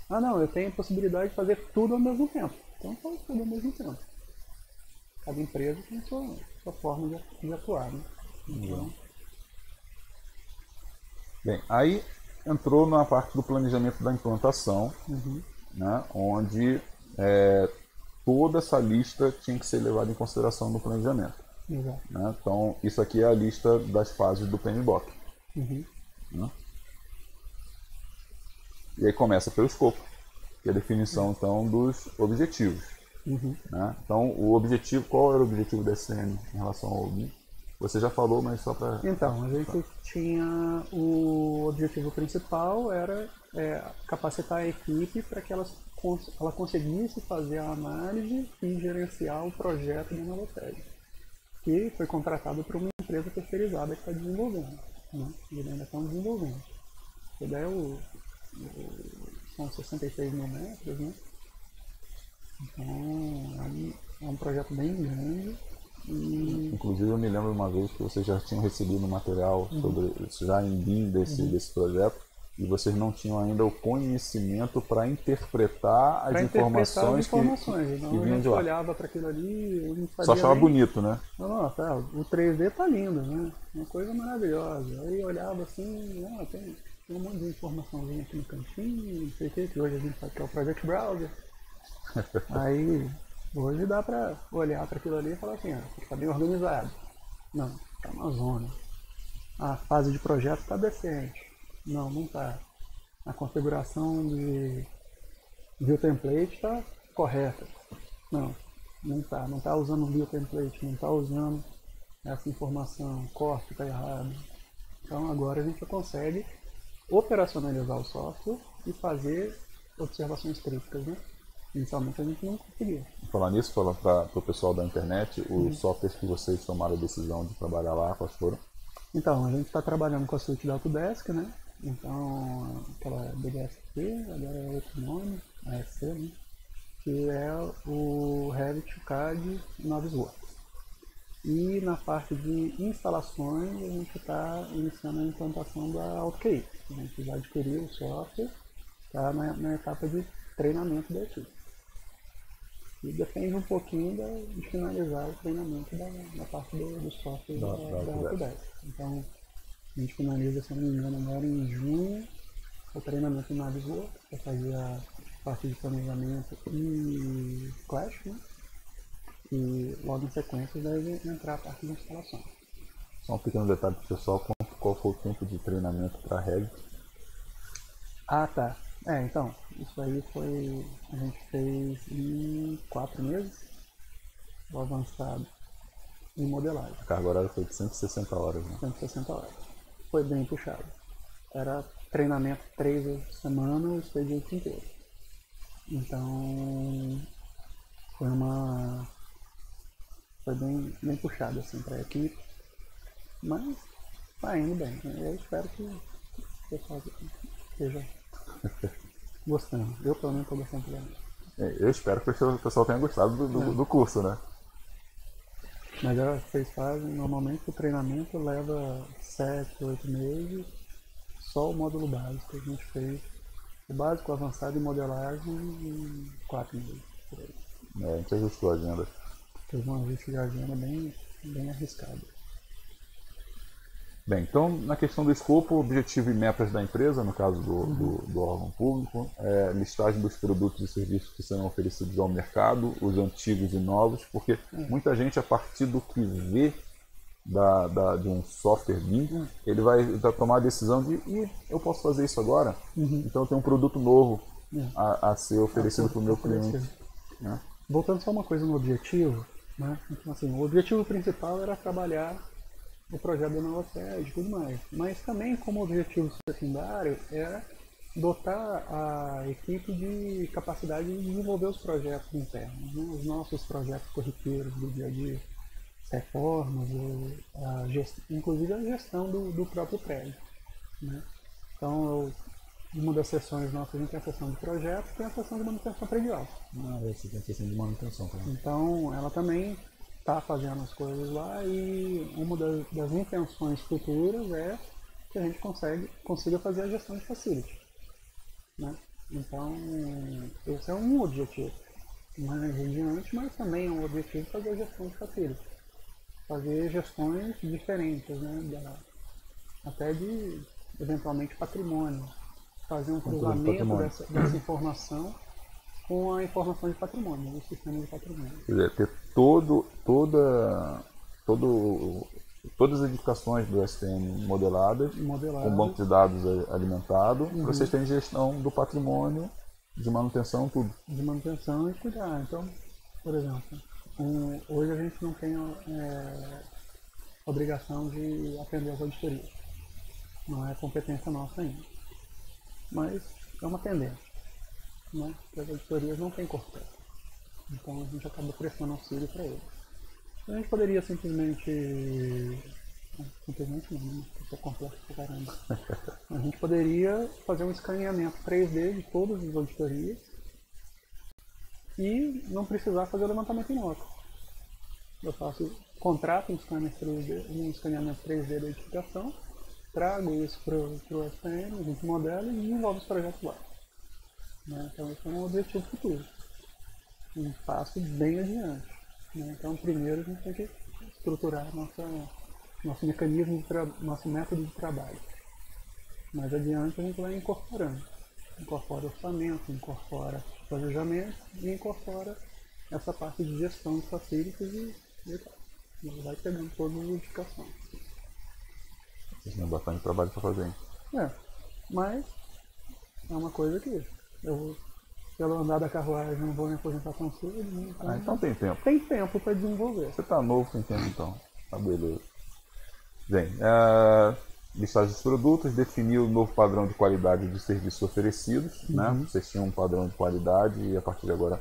Não, eu tenho a possibilidade de fazer tudo ao mesmo tempo. Então faz tudo ao mesmo tempo. Cada empresa tem sua forma de atuar, né? Então... Bem, aí entrou na parte do planejamento da implantação, né, onde toda essa lista tinha que ser levada em consideração no planejamento. Exato. Né? Então, isso aqui é a lista das fases do PMBOK. Né? E aí começa pelo escopo, que é a definição então, dos objetivos. Né? Então, qual era o objetivo da SCM em relação ao BIM? Você já falou, mas só para... Então, a gente tinha o objetivo principal, era capacitar a equipe para que ela conseguisse fazer a análise e gerenciar o projeto da nova sede, que foi contratado por uma empresa terceirizada que está desenvolvendo, né? E ainda estão desenvolvendo. A ideia são 66 mil metros, né? Então é um projeto bem grande. Inclusive eu me lembro uma vez que vocês já tinham recebido um material já em BIM desse projeto, e vocês não tinham ainda o conhecimento para interpretar as informações que vinham de lá. Olhava para aquilo ali, eu não sabia. Só achava bonito, né? Não, o 3D tá lindo, né? Uma coisa maravilhosa. Aí eu olhava assim, tem um monte de informaçãozinha aqui no cantinho, não sei o que hoje a gente sabe que é o Project Browser. Aí hoje dá para olhar para aquilo ali e falar assim, está bem organizado. Não, está uma zona. A fase de projeto está decente. Não está. A configuração de view template está correta. Não está. Não está usando o biotemplate, não está usando essa informação, corte está errado. Então agora a gente já consegue operacionalizar o software e fazer observações críticas, né? Inicialmente a gente não conseguia. Falar nisso, falar para o pessoal da internet, os softwares que vocês tomaram a decisão de trabalhar lá, quais foram? Então, a gente está trabalhando com a suíte da Autodesk, né? Então, aquela BDSP, agora é outro nome, ASC, né? Que é o Revit, o CAD e Navisworks. E na parte de instalações, a gente está iniciando a implantação da AutoCAD. A gente já adquiriu o software, está na etapa de treinamento da equipe. E depende um pouquinho de finalizar o treinamento da parte do software da Autodesk. Então, a gente finaliza, se não me engano, agora em junho, o treinamento do Navisworks, para fazer a parte de planejamento e Clash, né? E logo em sequência deve entrar a parte de instalação. Só um pequeno detalhe para o pessoal, qual foi o tempo de treinamento para a Revit? Ah, tá. Então, isso aí a gente fez em 4 meses, o avançado em modelagem. A carga horária foi de 160 horas, né? 160 horas. Foi bem puxado. Era treinamento 3 vezes por semana, o expediente inteiro. Então, foi bem puxado assim para a equipe, mas tá indo bem. Eu espero que o pessoal esteja gostando. Eu pelo menos estou gostando também. Eu espero que o pessoal tenha gostado do curso, né? Mas vocês fazem, normalmente o treinamento leva 7, 8 meses, só o módulo básico que a gente fez. O básico, avançado e modelagem em 4 meses. Por aí. A gente ajustou a agenda. Teve uma ajuste de agenda bem arriscada. Bem, então na questão do escopo, objetivo e metas da empresa, no caso do órgão público, listagem dos produtos e serviços que serão oferecidos ao mercado, os antigos e novos, porque muita gente, a partir do que vê de um software vindo, ele vai tomar a decisão de eu posso fazer isso agora, então eu tenho um produto novo a ser oferecido para o meu cliente. Né? Voltando só uma coisa no objetivo, né? Então, assim, o objetivo principal era trabalhar o projeto da nova sede e tudo mais, mas também como objetivo secundário era dotar a equipe de capacidade de desenvolver os projetos internos, né? Os nossos projetos corriqueiros do dia a dia, reformas, inclusive a gestão do próprio prédio. Né? Então, uma das sessões nossas, a gente tem a sessão de projetos e tem a sessão de manutenção predial. Você tem a sessão de manutenção também. Então, ela também está fazendo as coisas lá e uma das intenções futuras é que a gente consiga fazer a gestão de facility. Né? Então, esse é um objetivo mais adiante, mas também é um objetivo fazer a gestão de facility. Fazer gestões diferentes, né? Até de, eventualmente, patrimônio. Fazer um cruzamento dessa informação com a informação de patrimônio, o sistema de patrimônio. Quer dizer, ter todas as edificações do STM modeladas, com banco de dados alimentado, para vocês terem gestão do patrimônio, de manutenção, tudo. De manutenção e cuidar. Então, por exemplo, hoje a gente não tem obrigação de atender as auditorias. Não é competência nossa ainda. Mas é uma tendência. Né? Porque as auditorias não têm corpo. Então a gente acaba prestando auxílio para eles. A gente poderia simplesmente não, né? Isso é complexo pra caramba. A gente poderia fazer um escaneamento 3D de todas as auditorias e não precisar fazer o levantamento em loco. Eu contrato um escaneamento 3D da edificação, trago isso para o SPM, a gente modela e desenvolve os projetos lá. Né? Então esse é um objetivo futuro. Um passo bem adiante. Né? Então primeiro a gente tem que estruturar nosso mecanismo, nosso método de trabalho. Mais adiante a gente vai incorporando. Incorpora orçamento, incorpora planejamento e incorpora essa parte de gestão de facilities e vai pegando todas as edificações. Isso é bastante trabalho para fazer. Mas é uma coisa que eu pelo andar da carruagem, não vou me aposentar tão cedo. Né? Então tem tempo. Tem tempo para desenvolver. Você tá novo, tem tempo então. Tá beleza. Bem, listagem dos produtos, definir o novo padrão de qualidade de serviços oferecidos, né? Vocês tinham um padrão de qualidade e a partir de agora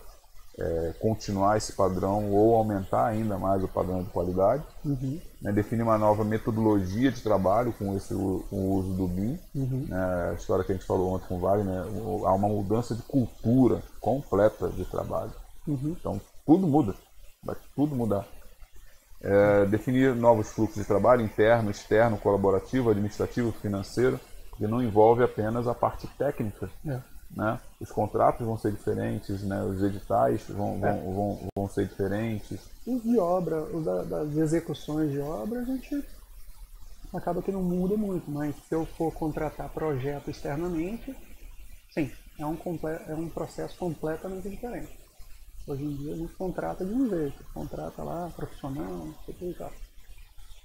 continuar esse padrão ou aumentar ainda mais o padrão de qualidade. Né? Definir uma nova metodologia de trabalho com o uso do BIM. Né? A história que a gente falou ontem com o Wagner, né? Há uma mudança de cultura completa de trabalho. Então tudo muda, vai tudo mudar. Definir novos fluxos de trabalho, interno, externo, colaborativo, administrativo, financeiro, porque não envolve apenas a parte técnica. Né? Os contratos vão ser diferentes, né? Os editais vão ser diferentes. Os de obra, os das execuções de obra, a gente acaba que não muda muito, mas se eu for contratar projeto externamente, sim, é um processo completamente diferente. Hoje em dia a gente contrata de um jeito, contrata lá, profissional, não sei o que e tal.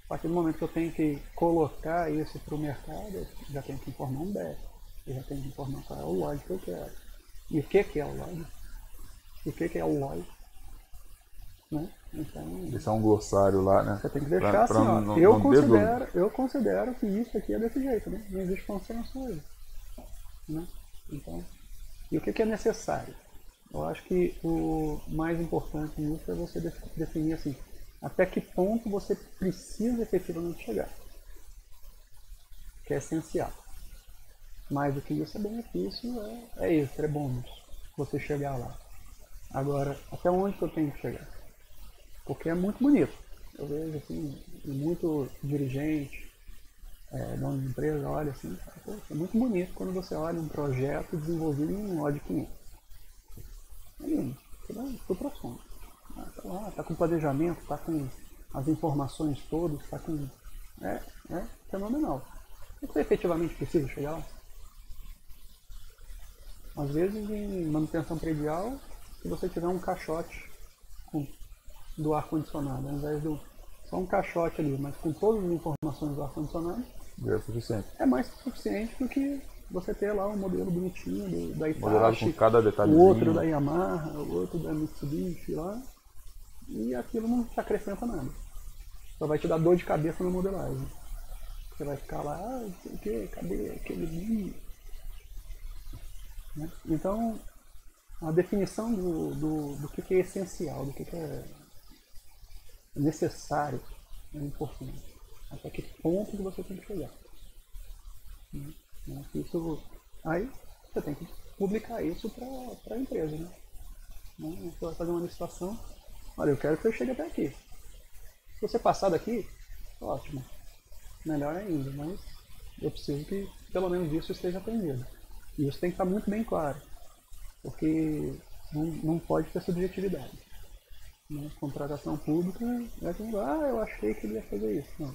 A partir do momento que eu tenho que colocar isso para o mercado, eu já tenho que informar um BEP, eu já tenho que informar qual é o log que eu quero. E o que é o log? O que é o log? Né? Então, deixar um glossário lá, né? Você tem que deixar assim, ó. Eu considero que isso aqui é desse jeito, né? Não existe consenso hoje. Né? Então, e o que é necessário? Eu acho que o mais importante nisso é você definir assim, até que ponto você precisa efetivamente chegar. Que é essencial. Mais do que isso é benefício, é extra, é bônus. Você chegar lá. Agora, até onde que eu tenho que chegar? Porque é muito bonito. Eu vejo assim, muito dirigente, dono de empresa, olha assim, é muito bonito quando você olha um projeto desenvolvido em um LOD 500. É lindo, você dá super fundo. Tá lá, tá com planejamento, tá com as informações todas, tá com. É fenomenal. Você efetivamente precisa chegar lá? Às vezes em manutenção predial, se você tiver um caixote do ar-condicionado, ao invés de só um caixote ali, mas com todas as informações do ar-condicionado, é mais que suficiente do que você ter lá um modelo bonitinho da Hitachi, com cada o outro da Yamaha, o outro da Mitsubishi lá, e aquilo não te acrescenta nada. Só vai te dar dor de cabeça na modelagem. Você vai ficar lá, o que? Cadê aquele BIM? Né? Então, a definição do que é essencial, do que é necessário, é importante. Até que ponto que você tem que chegar. Isso, aí você tem que publicar isso para a empresa. Né? Você vai fazer uma licitação, olha, eu quero que você chegue até aqui. Se você passar daqui, ótimo, melhor ainda, mas eu preciso que pelo menos isso esteja atendido. E isso tem que estar muito bem claro, porque não pode ter subjetividade. Né? Contratação pública é como, eu achei que ele ia fazer isso. Não.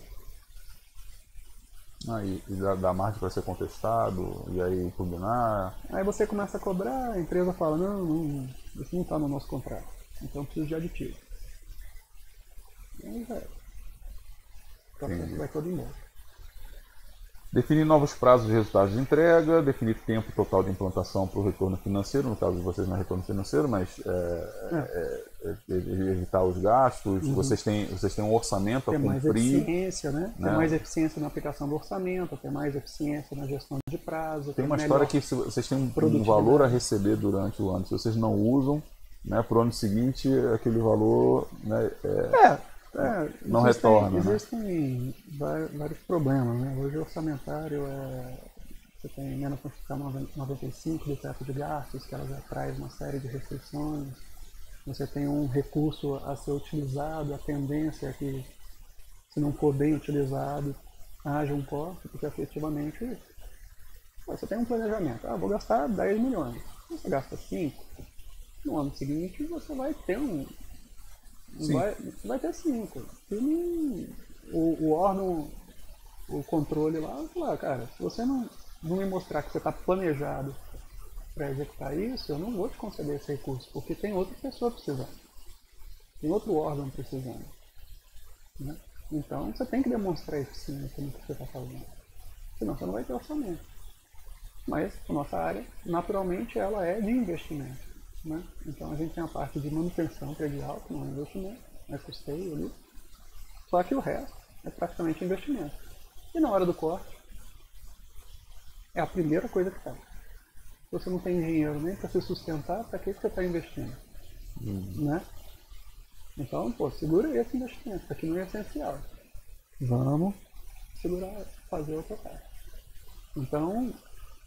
E dá margem para ser contestado, e aí impugnar. Aí você começa a cobrar, a empresa fala, não, isso não está no nosso contrato, então eu preciso de aditivo. E aí o processo vai todo embora. Definir novos prazos de resultados de entrega, definir tempo total de implantação para o retorno financeiro, no caso de vocês não é retorno financeiro, mas evitar os gastos, vocês têm um orçamento a cumprir. Ter mais eficiência, né? Ter mais eficiência na aplicação do orçamento, ter mais eficiência na gestão de prazo. Tem uma história que vocês têm um valor a receber durante o ano, se vocês não usam, né, para o ano seguinte aquele valor não retorna. Existem vários problemas. Né? Hoje o orçamentário você tem emenda constitucional 95 do teto de gastos, que ela já traz uma série de restrições. Você tem um recurso a ser utilizado, a tendência é que, se não for bem utilizado, haja um corte, porque efetivamente você tem um planejamento. Vou gastar 10 milhões. Se você gasta 5, no ano seguinte você vai ter vai ter 5. O órgão, o controle lá, vai falar, cara, se você não me mostrar que você está planejado para executar isso, eu não vou te conceder esse recurso, porque tem outra pessoa precisando. Tem outro órgão precisando. Né? Então você tem que demonstrar eficiência no que você está fazendo. Senão você não vai ter orçamento. Mas a nossa área, naturalmente, ela é de investimento. né? Então a gente tem a parte de manutenção predial, que não é investimento, é custeio ali. Só que o resto é praticamente investimento. E na hora do corte, é a primeira coisa que faz. Se você não tem dinheiro nem para se sustentar, para que você está investindo? Né? Então, pô, segura esse investimento, isso aqui não é essencial. Vamos segurar, fazer outra parte. Então,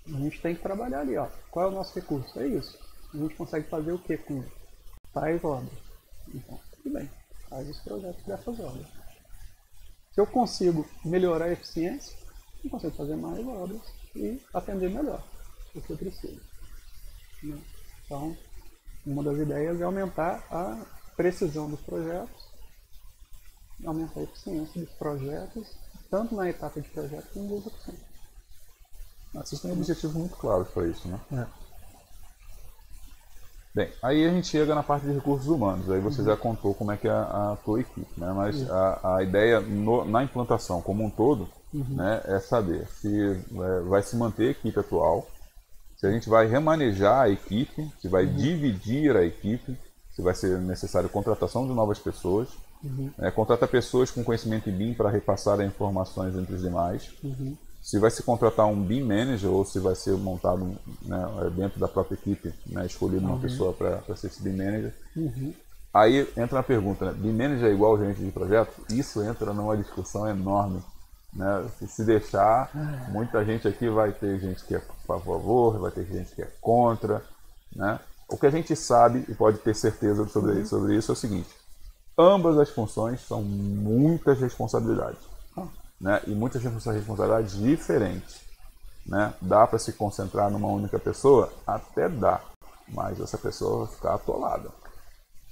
a gente tem que trabalhar ali, ó. Qual é o nosso recurso? É isso. A gente consegue fazer o que com isso? Faz obras. Então, tudo bem. Faz os projetos dessas obras. Se eu consigo melhorar a eficiência, eu consigo fazer mais obras e atender melhor o que eu preciso. Né? Então, uma das ideias é aumentar a precisão dos projetos, aumentar a eficiência dos projetos, tanto na etapa de projeto como de execução. Vocês têm objetivos muito claros para isso, né? É. Bem, aí a gente chega na parte de recursos humanos, aí você já contou como é que é a tua equipe, né? Mas a ideia na implantação como um todo, né, é saber se vai se manter a equipe atual, se a gente vai remanejar a equipe, se vai dividir a equipe, se vai ser necessário contratação de novas pessoas, contratar pessoas com conhecimento em BIM para repassar as informações entre os demais, se vai se contratar um BIM Manager ou se vai ser montado, né, dentro da própria equipe, né, escolhido uma pessoa para ser esse BIM Manager. Aí entra a pergunta, né, BIM Manager é igual ao gerente de projeto? Isso entra numa discussão enorme. Né? Se deixar, muita gente aqui vai ter gente que é a favor, vai ter gente que é contra. Né? O que a gente sabe e pode ter certeza sobre isso é o seguinte: ambas as funções são muitas responsabilidades. Né? E muitas responsabilidades diferentes. Né? Dá para se concentrar numa única pessoa? Até dá, mas essa pessoa vai ficar atolada.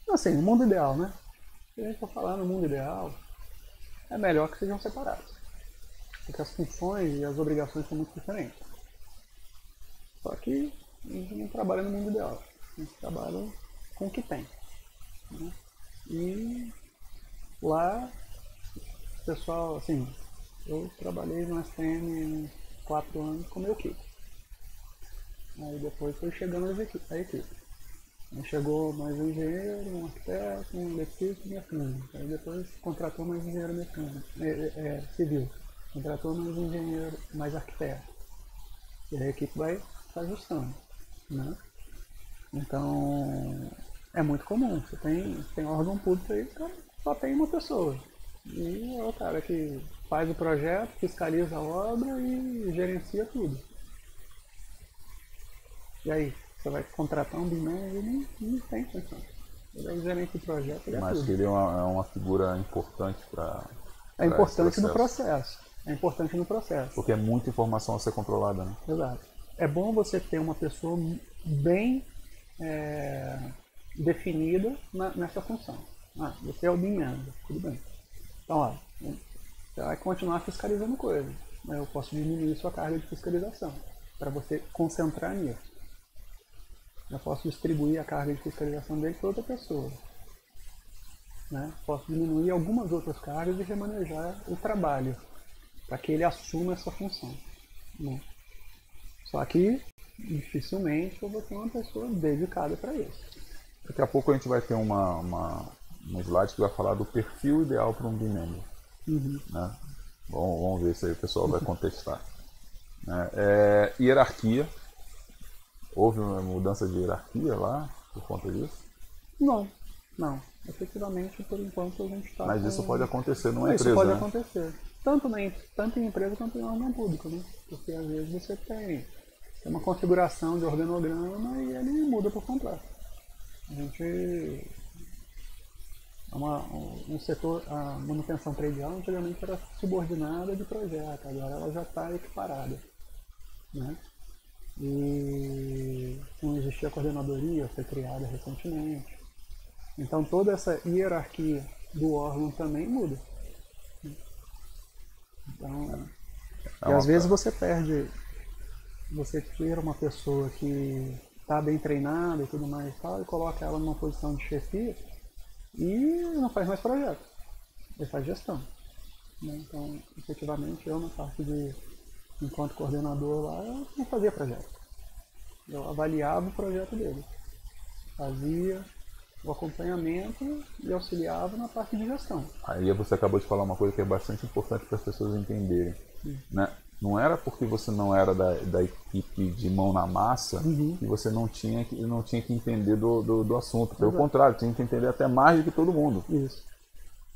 Assim, no mundo ideal, né? Se a gente for falar no mundo ideal, é melhor que sejam separados. Porque as funções e as obrigações são muito diferentes. Só que a gente não trabalha no mundo ideal. A gente trabalha com o que tem. Né? E lá, o pessoal, assim, eu trabalhei no STM 4 anos com meu equipe. Aí depois foi chegando a equipe. Aí chegou mais um engenheiro, um arquiteto, um eletricista e mecânico. Aí depois contratou mais um engenheiro mecânico, civil. Contratou mais um engenheiro, mais arquiteto. E aí a equipe vai se ajustando. Né? Então, é muito comum. Você tem órgão público aí que só tem uma pessoa. E é o cara que faz o projeto, fiscaliza a obra e gerencia tudo. E aí, você vai contratar um BIM Manager e não tem função. Ele é o gerente do projeto, ele é Mas tudo. que ele é uma figura importante para É importante no processo. É importante no processo. Porque é muita informação a ser controlada, né? Exato. É bom você ter uma pessoa bem definida nessa função. Você é o BIM Manager, tudo bem. Então, ó, você vai continuar fiscalizando coisas. Mas eu posso diminuir sua carga de fiscalização para você concentrar nisso. Eu posso distribuir a carga de fiscalização dele para outra pessoa. Né? Posso diminuir algumas outras cargas e remanejar o trabalho para que ele assuma essa função. Né? Só que dificilmente eu vou ter uma pessoa dedicada para isso. Daqui a pouco a gente vai ter um slide que vai falar do perfil ideal para um BIM Manager. Né? Bom, vamos ver se aí o pessoal vai contestar. Né? Hierarquia. Houve uma mudança de hierarquia lá por conta disso? Não. Efetivamente, por enquanto a gente está. Mas isso pode acontecer numa empresa, isso pode né? acontecer. Tanto em empresa quanto em órgão público, né? Porque às vezes você tem uma configuração de organograma e ele muda por completo. A gente. Um setor, a manutenção predial antigamente era subordinada de projeto, agora ela já está equiparada. Né? E não existia coordenadoria, foi criada recentemente. Então toda essa hierarquia do órgão também muda. Então, e às vezes você tira uma pessoa que está bem treinada e tudo mais e tal, e coloca ela numa posição de chefia e não faz mais projeto, ele faz gestão. Né? Então, efetivamente, eu na parte de, enquanto coordenador lá, eu não fazia projeto. Eu avaliava o projeto dele. fazia o acompanhamento e auxiliava na parte de gestão. Aí você acabou de falar uma coisa que é bastante importante para as pessoas entenderem, né? Não era porque você não era da equipe de mão na massa que você não tinha que entender do assunto. Pelo contrário, tinha que entender até mais do que todo mundo. Isso.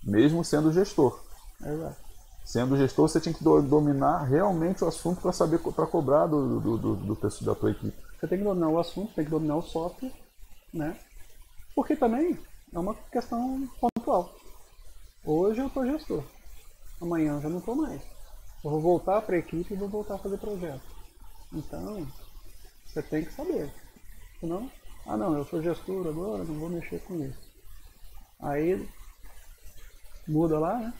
Mesmo sendo gestor. Exato. Sendo gestor, você tinha que dominar realmente o assunto para saber, para cobrar da tua equipe. Você tem que dominar o assunto, tem que dominar o software, né? Porque também é uma questão pontual. Hoje eu estou gestor, amanhã eu já não estou mais. Eu vou voltar para a equipe e vou voltar a fazer projeto. Então, você tem que saber. Senão, não, eu sou gestor agora, não vou mexer com isso. Aí, muda lá, né?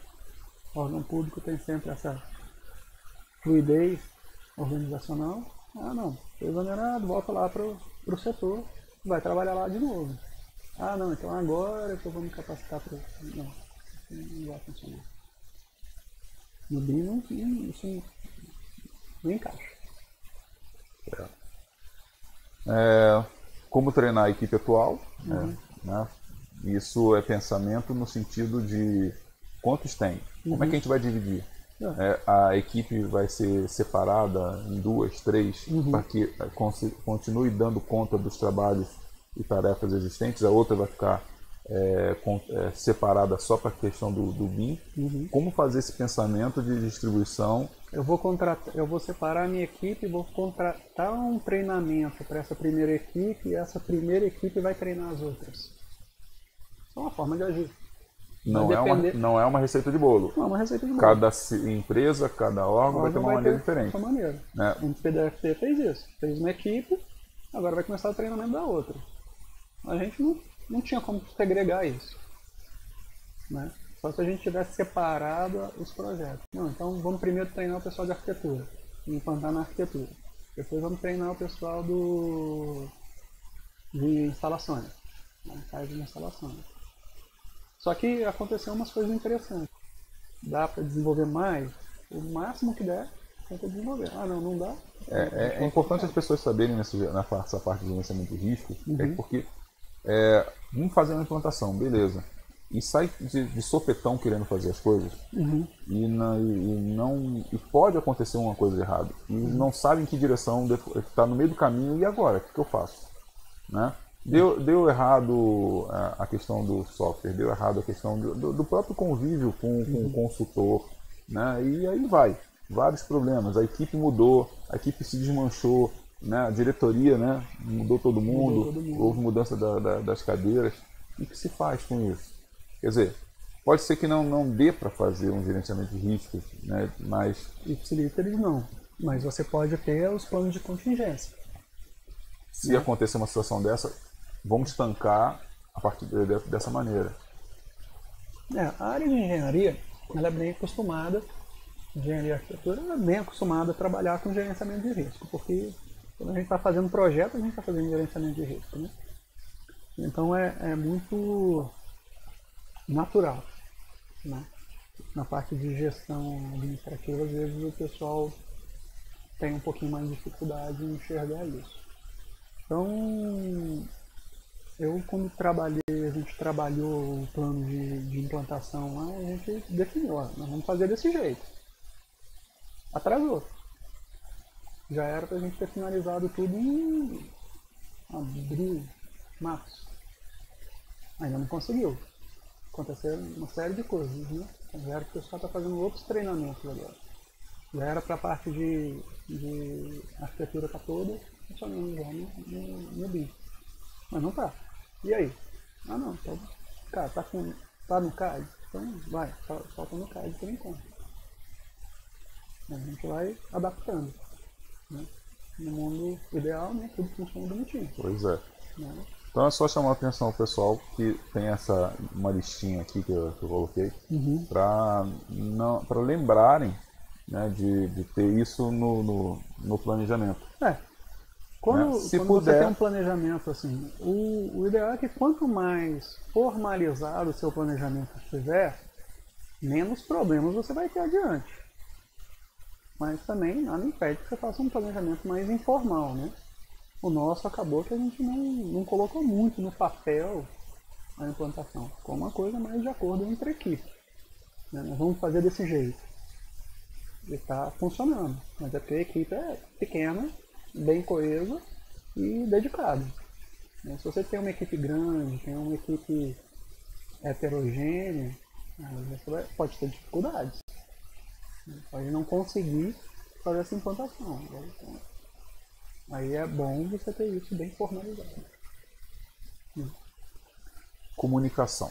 O órgão público tem sempre essa fluidez organizacional. Não, foi exonerado, volta lá para o setor, vai trabalhar lá de novo. Não, então agora que eu vou me capacitar para... Não vai funcionar. No BIM isso não encaixa. Como treinar a equipe atual, né? Isso é pensamento no sentido de quantos tem, como é que a gente vai dividir. A equipe vai ser separada em 2, 3, para que continue dando conta dos trabalhos e tarefas existentes, a outra vai ficar separada só para a questão do BIM. Como fazer esse pensamento de distribuição? Eu vou separar a minha equipe, vou contratar um treinamento para essa primeira equipe e essa primeira equipe vai treinar as outras. É uma forma de agir. Não é uma receita de bolo. Não é uma receita de bolo. Cada empresa, cada órgão vai ter uma maneira diferente. Uma maneira. Né? O PDFT fez isso. Fez uma equipe, agora vai começar o treinamento da outra. A gente não tinha como segregar isso. Né? Só se a gente tivesse separado os projetos. Então vamos primeiro treinar o pessoal de arquitetura, implantar na arquitetura. Depois vamos treinar o pessoal de instalações, né? Faz de instalações. Só que aconteceu umas coisas interessantes. Dá para desenvolver mais? O máximo que der, tenta desenvolver. Não dá? É importante as pessoas saberem nessa parte de gerenciamento de risco, porque vamos fazer uma implantação, beleza. E sai de sopetão querendo fazer as coisas e pode acontecer uma coisa errada. E não sabe em que direção está no meio do caminho, e agora? O que eu faço? Né? Deu errado a questão do software, deu errado a questão do próprio convívio com o consultor, né? E aí vai, vários problemas. A equipe mudou, a equipe se desmanchou, né? A diretoria, né? Mudou todo mundo, houve mudança das cadeiras. E o que se faz com isso? Quer dizer, pode ser que não dê para fazer um gerenciamento de riscos, né? Mas ipsilíteres não, mas você pode ter os planos de contingência. Se acontecer uma situação dessa, vamos estancar a partir dessa maneira. A área de engenharia, ela é bem acostumada, engenharia e arquitetura, ela é bem acostumada a trabalhar com gerenciamento de risco, porque quando a gente está fazendo projeto, a gente está fazendo gerenciamento de risco, né? Então é muito natural, né? Na parte de gestão administrativa, às vezes o pessoal tem um pouquinho mais de dificuldade em enxergar isso. Então, eu quando a gente trabalhou o plano de implantação lá, a gente definiu, nós vamos fazer desse jeito. Atrasou. Já era para a gente ter finalizado tudo em abril, março. Ainda não conseguiu. Aconteceu uma série de coisas, né? Já era que o pessoal está fazendo outros treinamentos agora. Já era para a parte de arquitetura tá toda funcionando já no BIM. Mas não tá. E aí? Não, então, cara, tá no CAD? Então vai, falta no CAD por enquanto. A gente vai adaptando. Né? No mundo ideal, né, tudo funciona bonitinho. Pois é. Né? Então é só chamar a atenção ao pessoal que tem uma listinha aqui que eu coloquei para lembrarem, né, de ter isso no planejamento. Quando Se você puder tem um planejamento assim, o ideal é que quanto mais formalizado o seu planejamento estiver, menos problemas você vai ter adiante. Mas também nada impede que você faça um planejamento mais informal, né? O nosso acabou que a gente não colocou muito no papel a implantação. Ficou uma coisa mais de acordo entre a equipe. Né? Nós vamos fazer desse jeito. E está funcionando. Mas é porque a equipe é pequena, bem coesa e dedicada. Se você tem uma equipe grande, tem uma equipe heterogênea, você pode ter dificuldades. Pode não conseguir fazer essa implantação. Aí é bom você ter isso bem formalizado. Comunicação.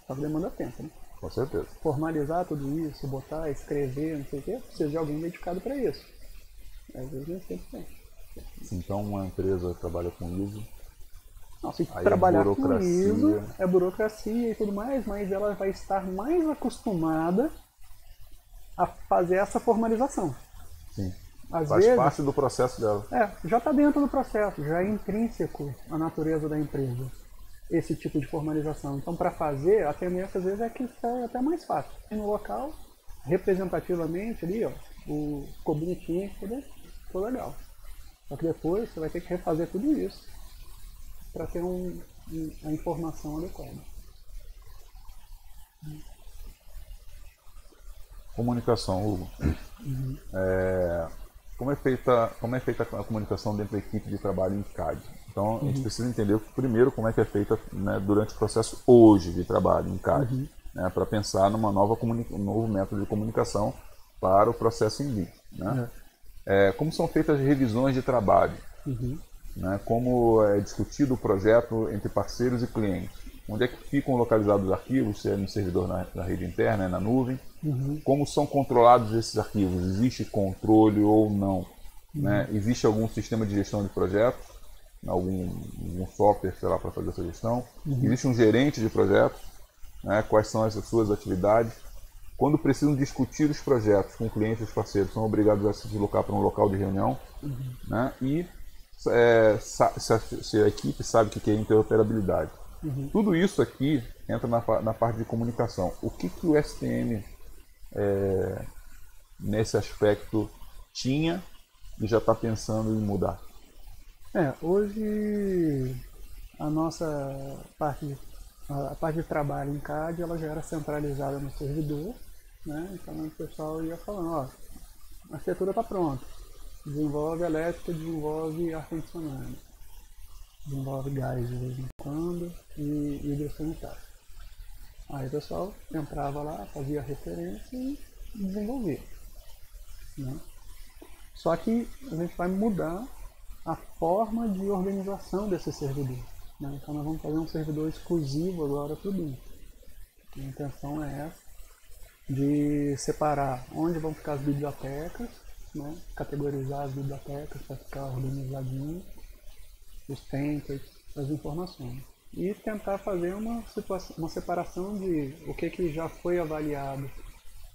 Só que demanda tempo, né? Com certeza. Formalizar tudo isso, botar, escrever, não sei o quê, precisa de alguém dedicado para isso. Às vezes nem sempre tem. Então uma empresa trabalha com ISO. Não, se aí trabalhar com burocracia. ISO, é burocracia e tudo mais, mas ela vai estar mais acostumada a fazer essa formalização. Sim. Às Faz vezes, parte do processo dela. já está dentro do processo, já é intrínseco à natureza da empresa esse tipo de formalização. Então, para fazer, a tendência às vezes é que é até mais fácil. E no local, representativamente ali, ó, ficou bonitinho, ficou legal. Só que depois você vai ter que refazer tudo isso para ter a informação adequada. Comunicação, Hugo. Como é feita a comunicação dentro da equipe de trabalho em CAD? Então, a gente precisa entender primeiro como é que é feita, né, durante o processo hoje de trabalho em CAD, né, para pensar numa um novo método de comunicação para o processo em vídeo. Né? Como são feitas as revisões de trabalho? Né, como é discutido o projeto entre parceiros e clientes? Onde é que ficam localizados os arquivos? Se é no servidor na rede interna, na nuvem? Como são controlados esses arquivos? Existe controle ou não? Né? Existe algum sistema de gestão de projetos? Algum software, sei lá, para fazer essa gestão? Existe um gerente de projetos? Né? Quais são as suas atividades? Quando precisam discutir os projetos com clientes e os parceiros, são obrigados a se deslocar para um local de reunião? Né? E se a equipe sabe o que é interoperabilidade. Tudo isso aqui entra na parte de comunicação. O que o STM nesse aspecto tinha e já está pensando em mudar? Hoje a nossa parte de trabalho em CAD ela já era centralizada no servidor, né? Então o pessoal ia falando, ó, a arquitetura está pronta, desenvolve elétrica, desenvolve ar-condicionado, desenvolve gás de vez em quando e hidrossanitário. Aí o pessoal entrava lá, fazia a referência e desenvolvia. Né? Só que a gente vai mudar a forma de organização desse servidor. Né? Então nós vamos fazer um servidor exclusivo agora para o BIM. A intenção é essa, de separar onde vão ficar as bibliotecas, né? Categorizar as bibliotecas para ficar organizadinho, os templates, as informações. E tentar fazer uma separação de o que já foi avaliado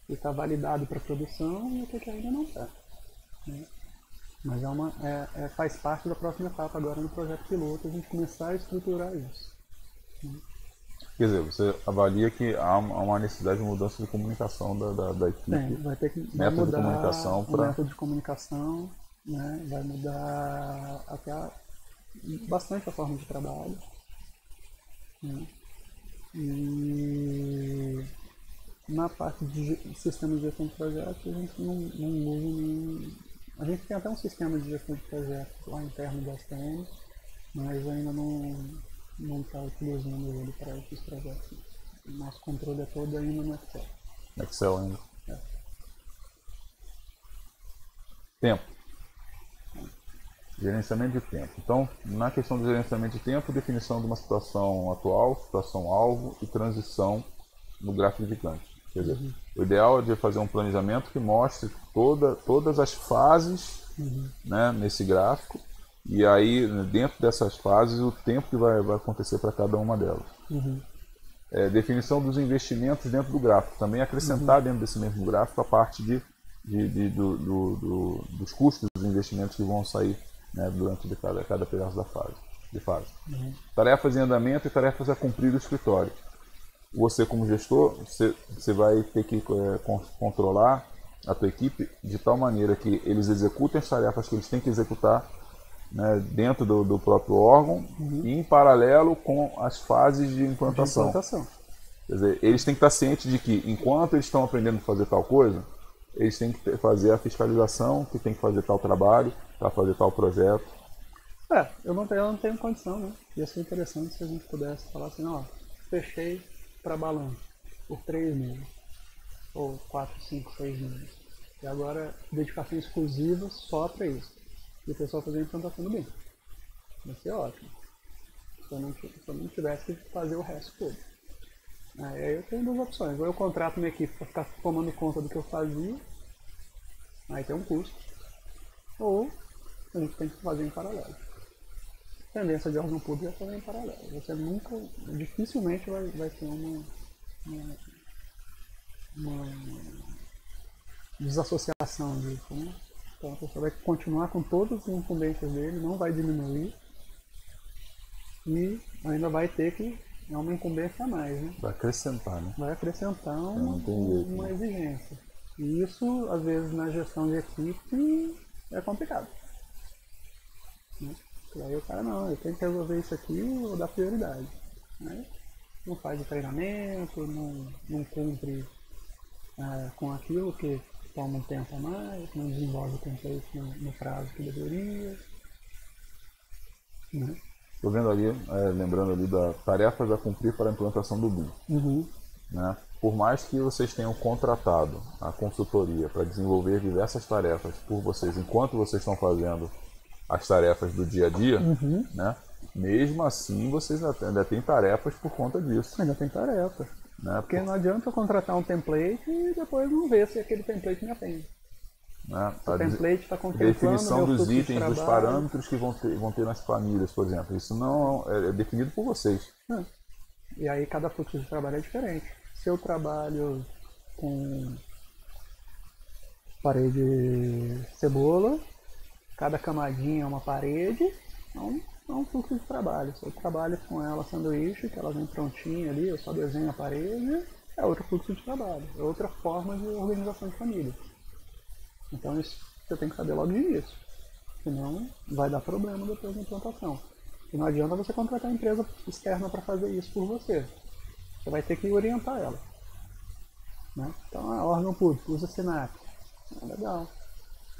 e está validado para produção e o que ainda não está. Né? Mas faz parte da próxima etapa agora no projeto piloto, a gente começar a estruturar isso. Né? Quer dizer, você avalia que há uma necessidade de mudança de comunicação da equipe. Vai ter que método mudar de comunicação o método de comunicação, né? Vai mudar até bastante a forma de trabalho. Né? E na parte de sistema de gestão de projetos, a gente não usa nenhum. A gente tem até um sistema de gestão de projetos lá interno do STM, mas ainda não está utilizando ele para esses projetos. O nosso controle é todo ainda no Excel. Excel ainda. Tempo. Gerenciamento de tempo. Então, na questão do gerenciamento de tempo, definição de uma situação atual, situação alvo e transição no gráfico de Gantt. Quer dizer, o ideal é de fazer um planejamento que mostre todas as fases, né, nesse gráfico, e aí dentro dessas fases o tempo que vai acontecer para cada uma delas. Definição dos investimentos dentro do gráfico, também acrescentar dentro desse mesmo gráfico a parte dos custos dos investimentos que vão sair, né, durante cada pedaço de fase. Tarefas em andamento e tarefas a cumprir do escritório. Você, como gestor, você vai ter que controlar a tua equipe de tal maneira que eles executem as tarefas que eles têm que executar né, dentro do próprio órgão e em paralelo com as fases de implantação. Quer dizer, eles têm que estar cientes de que, enquanto eles estão aprendendo a fazer tal coisa, eles têm que fazer a fiscalização, que tem que fazer tal trabalho, para fazer tal projeto. Eu não tenho condição, né? Ia ser interessante se a gente pudesse falar assim, ó, fechei para balanço por 3 meses, ou 4, 5, 6 meses. E agora, dedicação exclusiva só para isso. E o pessoal fazer a implantação do BIM. Vai ser ótimo. Se eu não tivesse que fazer o resto todo. Aí eu tenho 2 opções. Ou eu contrato minha equipe para ficar tomando conta do que eu fazia, aí tem um custo. Ou a gente tem que fazer em paralelo. A tendência de órgão público é fazer em paralelo. Você nunca, dificilmente vai ter uma desassociação disso, né? Então a pessoa vai continuar com todas as incumbências dele, não vai diminuir e ainda vai ter que, é uma incumbência a mais, né? Vai acrescentar, né? Vai acrescentar uma exigência. E isso, às vezes, na gestão de equipe é complicado, né? E aí o cara, não, eu tenho que resolver isso aqui, eu vou dar prioridade, né? Não faz o treinamento, não cumpre com aquilo que toma um tempo a mais, não desenvolve o template no prazo que deveria, né? Estou vendo ali, lembrando ali das tarefas a cumprir para a implantação do BIM. Né? Por mais que vocês tenham contratado a consultoria para desenvolver diversas tarefas por vocês, enquanto vocês estão fazendo as tarefas do dia a dia, né? Mesmo assim vocês ainda têm tarefas por conta disso. Ainda tem tarefa. Né? Porque não adianta eu contratar um template e depois não ver se aquele template me atende. Né? O template está contemplando definição dos itens, de dos parâmetros que vão ter nas planilhas, por exemplo. Isso não é definido por vocês. E aí cada fluxo de trabalho é diferente. Se eu trabalho com parede cebola, cada camadinha é uma parede, é um fluxo de trabalho. Se eu trabalho com ela sanduíche, que ela vem prontinha ali, eu só desenho a parede, é outro fluxo de trabalho, é outra forma de organização de família. Então isso você tem que saber logo de início, senão vai dar problema depois da implantação. E não adianta você contratar a empresa externa para fazer isso por você. Você vai ter que orientar ela, né? Então, órgão público, usa Sinap. Legal.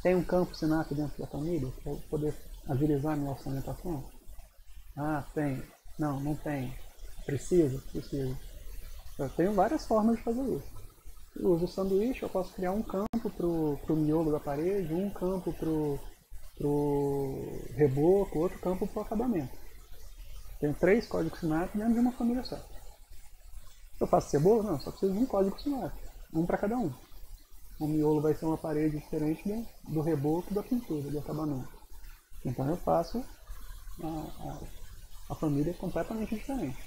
Tem um campo Sinap dentro da família para poder agilizar a minha orçamentação? Tem. Não tem. Precisa? Eu tenho várias formas de fazer isso. Eu uso o sanduíche, eu posso criar um campo para o miolo da parede, um campo para o reboco, outro campo para o acabamento. Tenho 3 códigos Sinap dentro de uma família só. Eu faço cebola? Não, só preciso de um código Sinap. Um para cada um. O miolo vai ser uma parede diferente do reboco e da pintura, do acabamento. Então eu faço a família completamente diferente,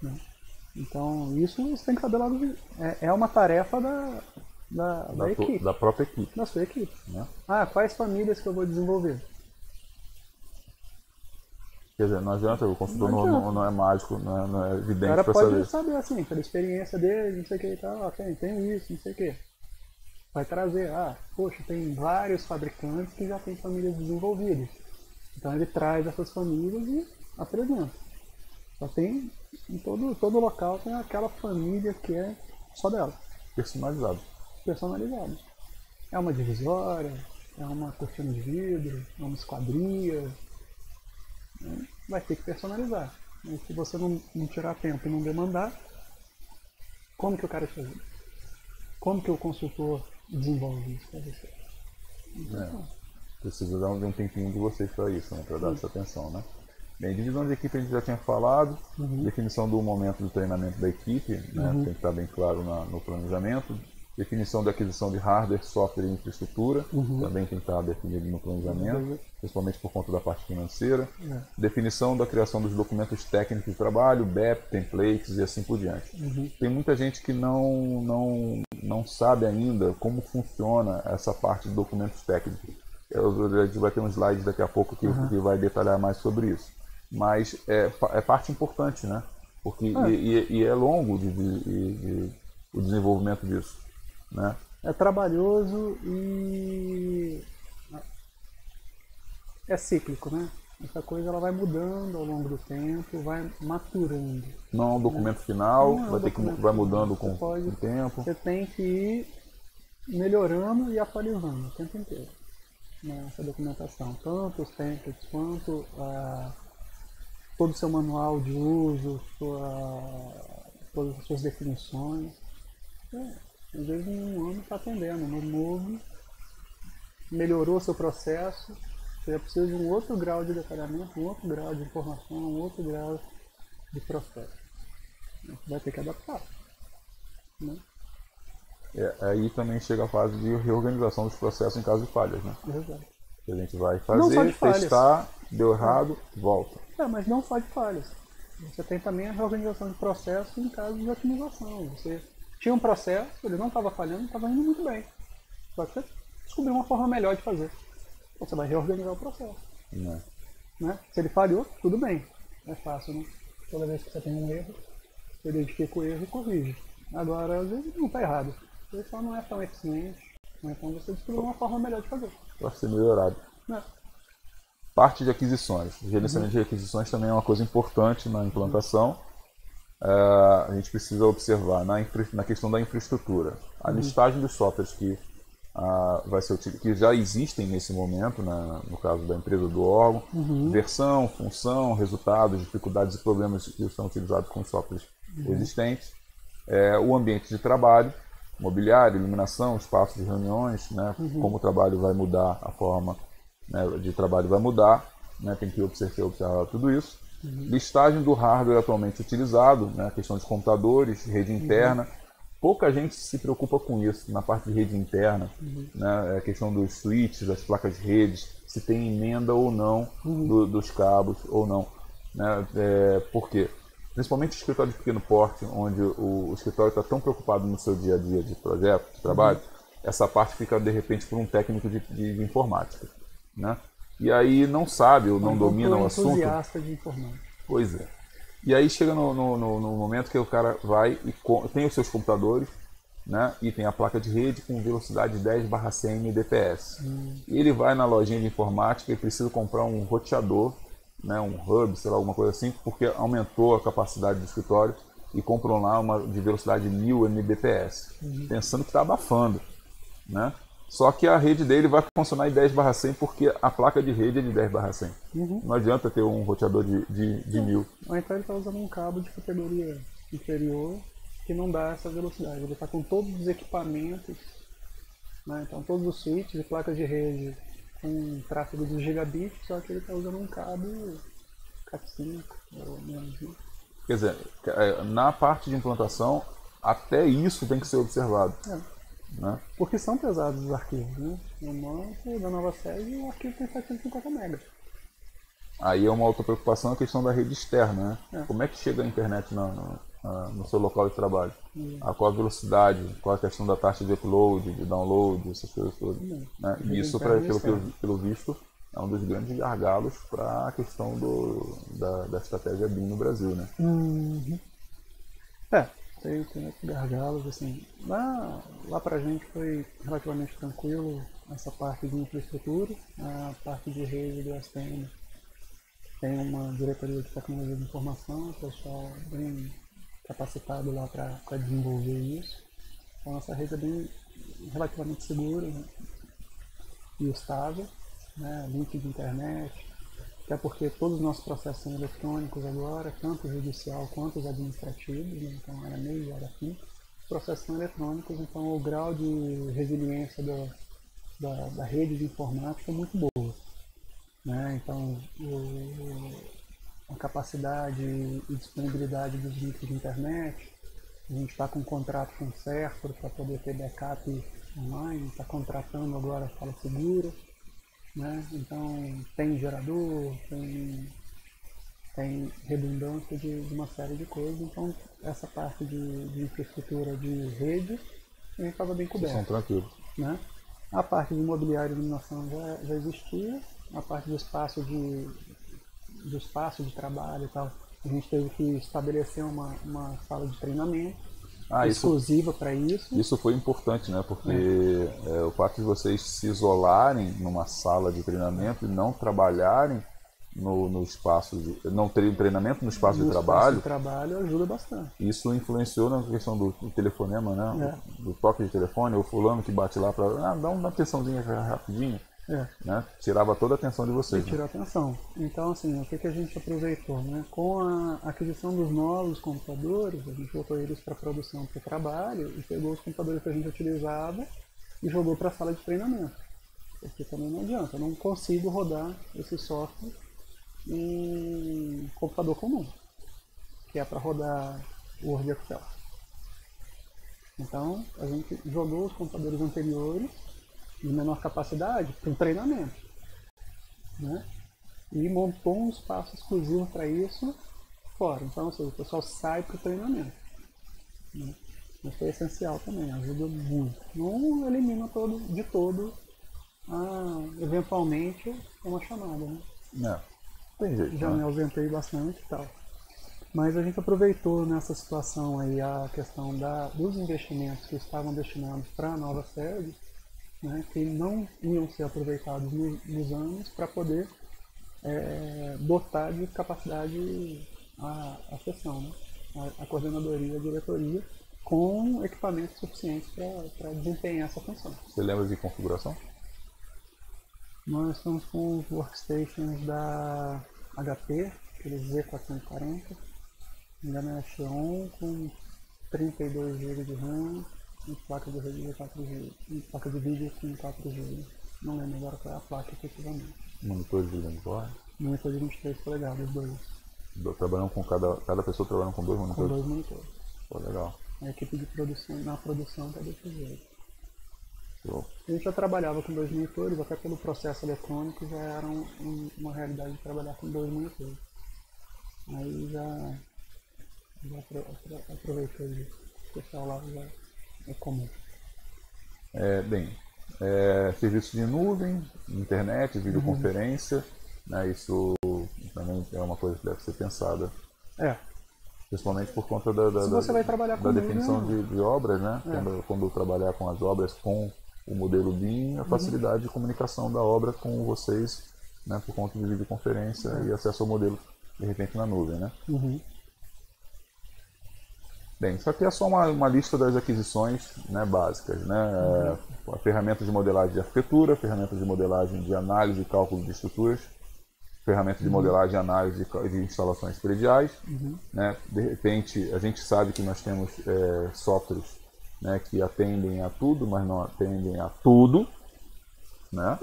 né? Então isso você tem que saber logo. É uma tarefa da equipe. Da própria equipe. Da sua equipe. Né? Quais famílias que eu vou desenvolver? Quer dizer, não adianta, o consultor não é mágico, não é evidente para saber. O cara pode saber assim, pela experiência dele, não sei o que e tal, tem isso, não sei o que. Vai trazer, poxa, tem vários fabricantes que já têm famílias desenvolvidas. Então ele traz essas famílias e apresenta. Só tem, em todo local tem aquela família que é só dela. Personalizado. É uma divisória, é uma cortina de vidro, é uma esquadria. Vai ter que personalizar. E se você não tirar tempo e não demandar, como que o cara te ajuda? Como que o consultor desenvolve isso para você? Precisa dar um tempinho de vocês para isso, né? Para dar essa atenção, né? Bem, divisão de equipe a gente já tinha falado, definição do momento do treinamento da equipe, né? Tem que estar bem claro no planejamento. Definição da aquisição de hardware, software e infraestrutura, também tem que estar definido no planejamento, principalmente por conta da parte financeira. Definição da criação dos documentos técnicos de trabalho, BEP, templates e assim por diante. Tem muita gente que não sabe ainda como funciona essa parte de documentos técnicos. A gente vai ter um slide daqui a pouco que vai detalhar mais sobre isso. Mas é parte importante, né? Porque, e é longo o desenvolvimento disso. Né? É trabalhoso e é cíclico, né? Essa coisa ela vai mudando ao longo do tempo, vai maturando. Não é um documento final, Não é um vai ter que documento vai final. mudando Você com o tempo. Você tem que ir melhorando e atualizando o tempo inteiro, né, essa documentação. Tanto os templates quanto todo o seu manual de uso, todas as suas definições. Às vezes em um ano está atendendo, no novo, melhorou seu processo, você precisa de um outro grau de detalhamento, um outro grau de informação, um outro grau de processo. Você vai ter que adaptar. Né? Aí também chega a fase de reorganização dos processos em caso de falhas, né? Exato. Que a gente vai Não só de fazer, falhas. testar, deu errado, volta. Mas não só de falhas. Você tem também a reorganização de processo em caso de otimização. Você tinha um processo, ele não estava falhando, estava indo muito bem. Só que você descobriu uma forma melhor de fazer. Então você vai reorganizar o processo. Né? Se ele falhou, tudo bem. É fácil, né? Toda vez que você tem um erro, você identifica o erro e corrige. Agora, às vezes não está errado. Você só não é tão eficiente. Então você descobriu uma forma melhor de fazer. Pode ser melhorado. Né? Parte de aquisições. O gerenciamento de requisições também é uma coisa importante na implantação. A gente precisa observar na questão da infraestrutura. A listagem dos softwares que vai ser que já existem nesse momento, no caso da empresa do órgão, versão, função, resultados, dificuldades e problemas que estão utilizados com os softwares existentes, o ambiente de trabalho, mobiliário, iluminação, espaço de reuniões, né, como o trabalho vai mudar, a forma, né, de trabalho vai mudar, né, tem que observar tudo isso. Listagem do hardware atualmente utilizado, né, a questão de computadores, rede interna. Pouca gente se preocupa com isso na parte de rede interna, né, a questão dos switches, das placas de redes, se tem emenda ou não dos cabos ou não. Né, por quê? Principalmente o escritório de pequeno porte, onde o escritório está tão preocupado no seu dia a dia de projeto, de trabalho, essa parte fica de repente por um técnico de informática. Né? E aí não sabe ou não domina o assunto. Entusiasta de informática. Pois é. E aí chega no momento que o cara vai e tem os seus computadores, né, e tem a placa de rede com velocidade 10/100 Mbps. E ele vai na lojinha de informática e precisa comprar um roteador, né, um hub, sei lá, alguma coisa assim, porque aumentou a capacidade do escritório e compram lá uma de velocidade 1000 Mbps, pensando que está abafando. Né? Só que a rede dele vai funcionar em 10/100 porque a placa de rede é de 10/100. Não adianta ter um roteador de 1000. Ou então ele está usando um cabo de categoria inferior que não dá essa velocidade. Ele está com todos os equipamentos, né? Então todos os switches e placas de rede com tráfego de gigabit, só que ele está usando um cabo Cat5 ou menos. Né? Quer dizer, na parte de implantação, até isso tem que ser observado. Né? Porque são pesados os arquivos, né? No monte da nova sede o arquivo tem 750 MB. Aí é uma outra preocupação a questão da rede externa, né? Como é que chega a internet no seu local de trabalho? Qual a velocidade, qual a questão da taxa de upload, de download, essas coisas todas. Né? E isso, pelo visto, é um dos grandes gargalos para a questão da estratégia BIM no Brasil. Né? Tem gargalos, assim. Lá pra gente foi relativamente tranquilo essa parte de infraestrutura, a parte de rede do STM. Tem uma diretoria de tecnologia de informação, pessoal bem capacitado lá para desenvolver isso. Então nossa rede é bem relativamente segura, né? E estável, né? Link de internet, até porque todos os nossos processos são eletrônicos agora, tanto o judicial quanto os administrativos, né? Então era MEI, era FIM, os processos são eletrônicos, então o grau de resiliência da rede de informática é muito boa. Né? Então a capacidade e disponibilidade dos links de internet, a gente está com um contrato com o Cerfor para poder ter backup online, está contratando agora a Fala Segura. Né? Então tem gerador, tem redundância de uma série de coisas, então essa parte de infraestrutura de rede a gente estava bem coberto. São tranquilos. Né? A parte de imobiliário e iluminação já existia, a parte do espaço de trabalho e tal, a gente teve que estabelecer uma sala de treinamento, exclusiva para isso. Isso foi importante, né? Porque o fato de vocês se isolarem numa sala de treinamento e não trabalharem no espaço não terem treinamento no espaço de trabalho. O trabalho ajuda bastante. Isso influenciou na questão do telefonema, né? Do toque de telefone, o fulano que bate lá para dá uma atençãozinha rapidinho. Né? Tirava toda a atenção de vocês. Tirou a atenção. Então, assim, o que a gente aproveitou? Né? Com a aquisição dos novos computadores, a gente botou eles para produção, para trabalho, e pegou os computadores que a gente utilizava e jogou para a sala de treinamento. Porque também não adianta, eu não consigo rodar esse software em computador comum, que é para rodar Word e Excel. Então, a gente jogou os computadores anteriores de menor capacidade para um treinamento, né? E montou um espaço exclusivo para isso fora. Então, ou seja, o pessoal sai para o treinamento, né? Mas foi essencial também, ajuda muito. Não elimina de todo eventualmente uma chamada, né? Tem jeito, já me ausentei bastante e tal. Mas a gente aproveitou nessa situação aí a questão dos investimentos que estavam destinados para a nova sede, né, que não iam ser aproveitados nos anos para poder dotar de capacidade a sessão, né, a coordenadoria, a diretoria, com equipamentos suficientes para desempenhar essa função. Você lembra de configuração? Nós estamos com os workstations da HP, aqueles Z440, da Xeon com 32 GB de RAM e placa de rede de 4 GB, e placa de vídeo com 4 GB. Não lembro agora qual é a placa efetivamente. Monitor de grande porte? Monitor de 23 polegadas, dois. Trabalhando com cada pessoa trabalhando com 2 monitores? Com 2 monitores. Pô, legal. A equipe de produção, na produção está desse jeito. Show. A gente já trabalhava com 2 monitores, até pelo processo eletrônico já era uma realidade de trabalhar com 2 monitores. Aí já aproveitou isso. O pessoal lá já é comum. Serviços de nuvem, internet, videoconferência, né, isso também é uma coisa que deve ser pensada. Principalmente por conta Se você vai trabalhar com definição nuvem, de obras, né? Quando trabalhar com as obras com o modelo BIM, a facilidade de comunicação da obra com vocês, né, por conta de videoconferência e acesso ao modelo de repente na nuvem, né? Bem, isso aqui é só uma lista das aquisições, né, básicas, né? Ferramentas de modelagem de arquitetura, ferramentas de modelagem de análise e cálculo de estruturas, ferramentas de modelagem e análise de instalações prediais, né? De repente, a gente sabe que nós temos softwares, né, que atendem a tudo, mas não atendem a tudo, né?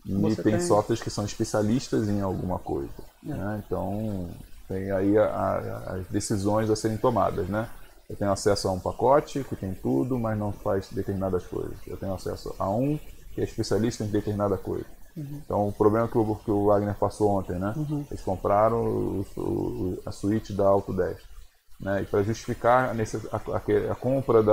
E tem softwares que são especialistas em alguma coisa, né? Então tem aí as decisões a serem tomadas, né? Eu tenho acesso a um pacote que tem tudo, mas não faz determinadas coisas. Eu tenho acesso a um que é especialista em determinada coisa. Então o problema que o Wagner passou ontem, né? Eles compraram a suíte da Autodesk, né? E para justificar a compra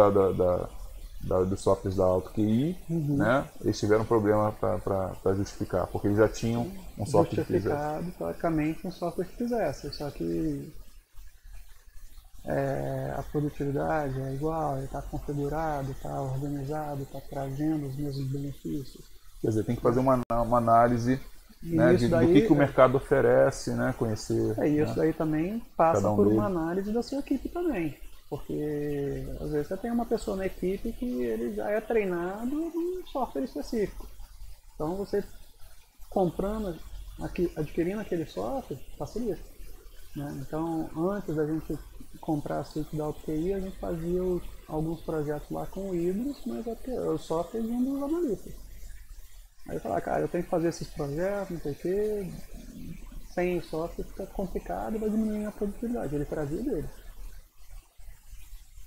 dos softwares da AutoQI, né? Eles tiveram problema para justificar, porque eles já tinham um software que fizesse. Teoricamente, um software que fizesse, só que a produtividade é igual, está configurado, está organizado, está trazendo os mesmos benefícios. Quer dizer, tem que fazer uma análise, né, do que o mercado oferece, né, conhecer. Isso daí também passa por deles. uma análise da sua equipe também. Porque às vezes você tem uma pessoa na equipe que ele já é treinado num software específico. Então você comprando, adquirindo aquele software, facilita, né? Então antes da gente comprar a suíte da AutoQI, a gente fazia alguns projetos lá com o Hydros, mas o software vinha dos analistas. Aí eu falava, cara, eu tenho que fazer esses projetos, não sei o que, sem o software fica complicado e vai diminuir a produtividade. Ele trazia dele.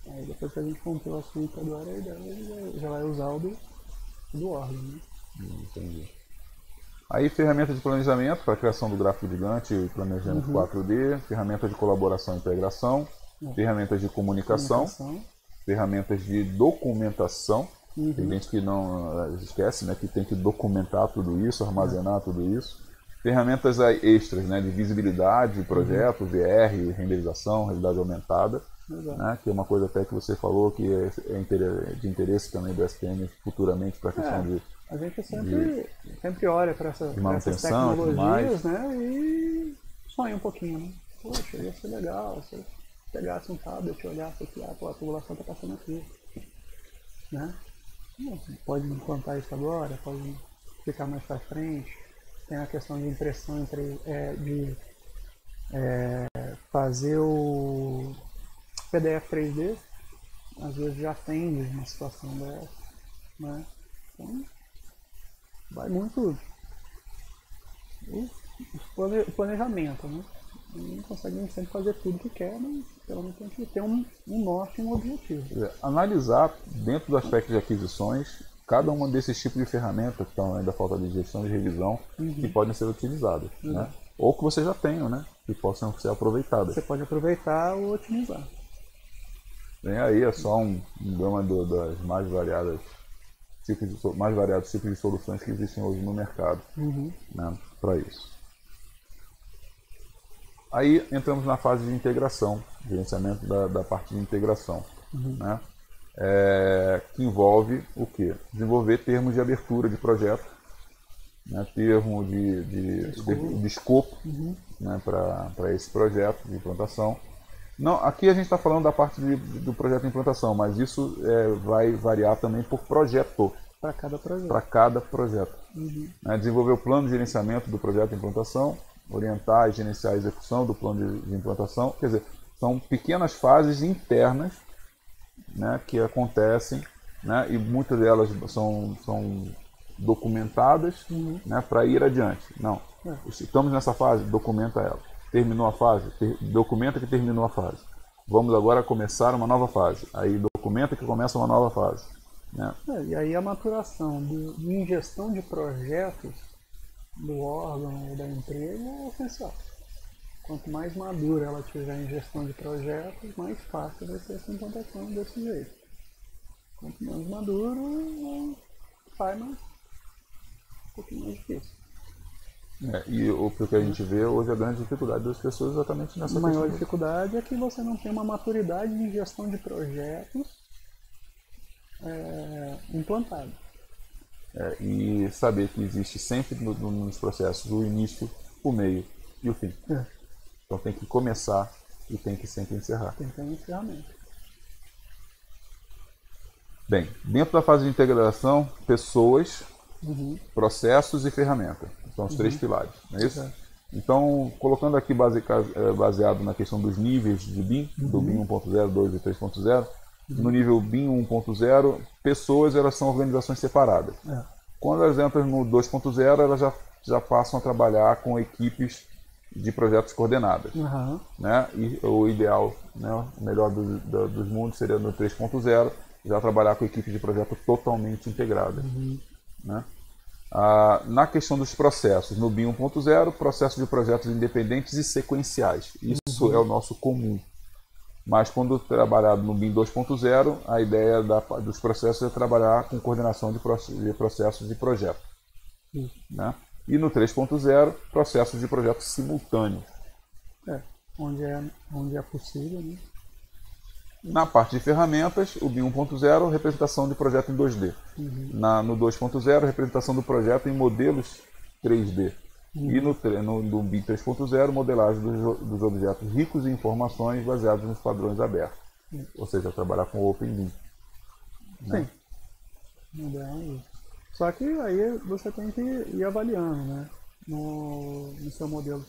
Aí depois que a gente comprou a suíte agora, a ideia já vai usar o do órgão, né? Entendi. Aí ferramenta de planejamento para a criação do gráfico gigante, planejamento 4D, ferramenta de colaboração e integração, ferramentas de comunicação, ferramentas de documentação. Tem gente que não esquece, né, que tem que documentar tudo isso, armazenar tudo isso. Ferramentas extras, né, de visibilidade de projeto, VR, renderização, realidade aumentada. Exato. né? Que é uma coisa até que você falou que é de interesse também do STM futuramente para a questão de A gente sempre olha para essas manutenção e tudo tecnologias, mais. né? E sonha um pouquinho, né? Poxa, ia ser legal se eu pegasse um tablet e olhasse aqui, pô, a tubulação está passando aqui, né? Pode implantar isso agora, pode ficar mais para frente. Tem a questão de impressão, de fazer o PDF 3D, às vezes já atende uma situação dessa, né? Então, vai muito o planejamento, né? Não consegue sempre fazer tudo que quer, mas pelo menos tem que ter um norte, um objetivo. Analisar dentro do aspecto de aquisições cada um desses tipos de ferramentas que estão ainda falta de gestão e revisão que podem ser utilizadas, né? Ou que você já tenha, né? Que possam ser aproveitadas. Você pode aproveitar ou otimizar. Bem, aí é só um gama das mais variados tipos de soluções que existem hoje no mercado, né, para isso. Aí entramos na fase de integração, gerenciamento da parte de integração, né, que envolve o quê? Desenvolver termos de abertura de projeto, né, termo de escopo, né, para esse projeto de implantação. Não, aqui a gente está falando da parte do projeto de implantação, mas isso vai variar também por projeto. Para cada projeto. Para cada projeto. Né, desenvolver o plano de gerenciamento do projeto de implantação, orientar e gerenciar a execução do plano de implantação. Quer dizer, são pequenas fases internas, né, que acontecem, né, e muitas delas são documentadas, né, para ir adiante. Não, estamos nessa fase, documenta ela. Terminou a fase, documenta que terminou a fase. Vamos agora começar uma nova fase. Aí documenta que começa uma nova fase, né? E aí a maturação de ingestão de projetos do órgão ou da empresa é essencial. Quanto mais madura ela tiver em gestão de projetos, mais fácil vai ser essa implantação desse jeito. Quanto menos maduro, sai mais um pouquinho mais difícil. E o que a gente vê hoje, a grande dificuldade das pessoas é exatamente nessa questão. A maior dificuldade é que você não tem uma maturidade de gestão de projetos implantada. E saber que existe sempre nos processos o início, o meio e o fim. Então tem que começar e tem que sempre encerrar. Tem que ter um encerramento. Bem, dentro da fase de integração, pessoas, processos e ferramentas. São os 3 pilares, não é isso? Então, colocando aqui baseado na questão dos níveis de BIM, do BIM 1.0, 2 e 3.0, no nível BIM 1.0, pessoas elas são organizações separadas. Quando elas entram no 2.0, elas já passam a trabalhar com equipes de projetos coordenadas. Né? E o ideal, né, o melhor dos mundos seria no 3.0, já trabalhar com equipes de projeto totalmente integradas. Né? Na questão dos processos, no BIM 1.0, processo de projetos independentes e sequenciais. Isso é o nosso comum. Mas quando trabalhado no BIM 2.0, a ideia dos processos é trabalhar com coordenação de processos de projeto. Né? E no 3.0, processos de projeto simultâneos. Onde é possível, né? Na parte de ferramentas, o BIM 1.0, representação de projeto em 2D. No 2.0, representação do projeto em modelos 3D. E no BIM 3.0, modelagem dos objetos ricos em informações baseados nos padrões abertos. Ou seja, trabalhar com OpenBIM. Né? Sim. Só que aí você tem que ir avaliando, né? No seu modelo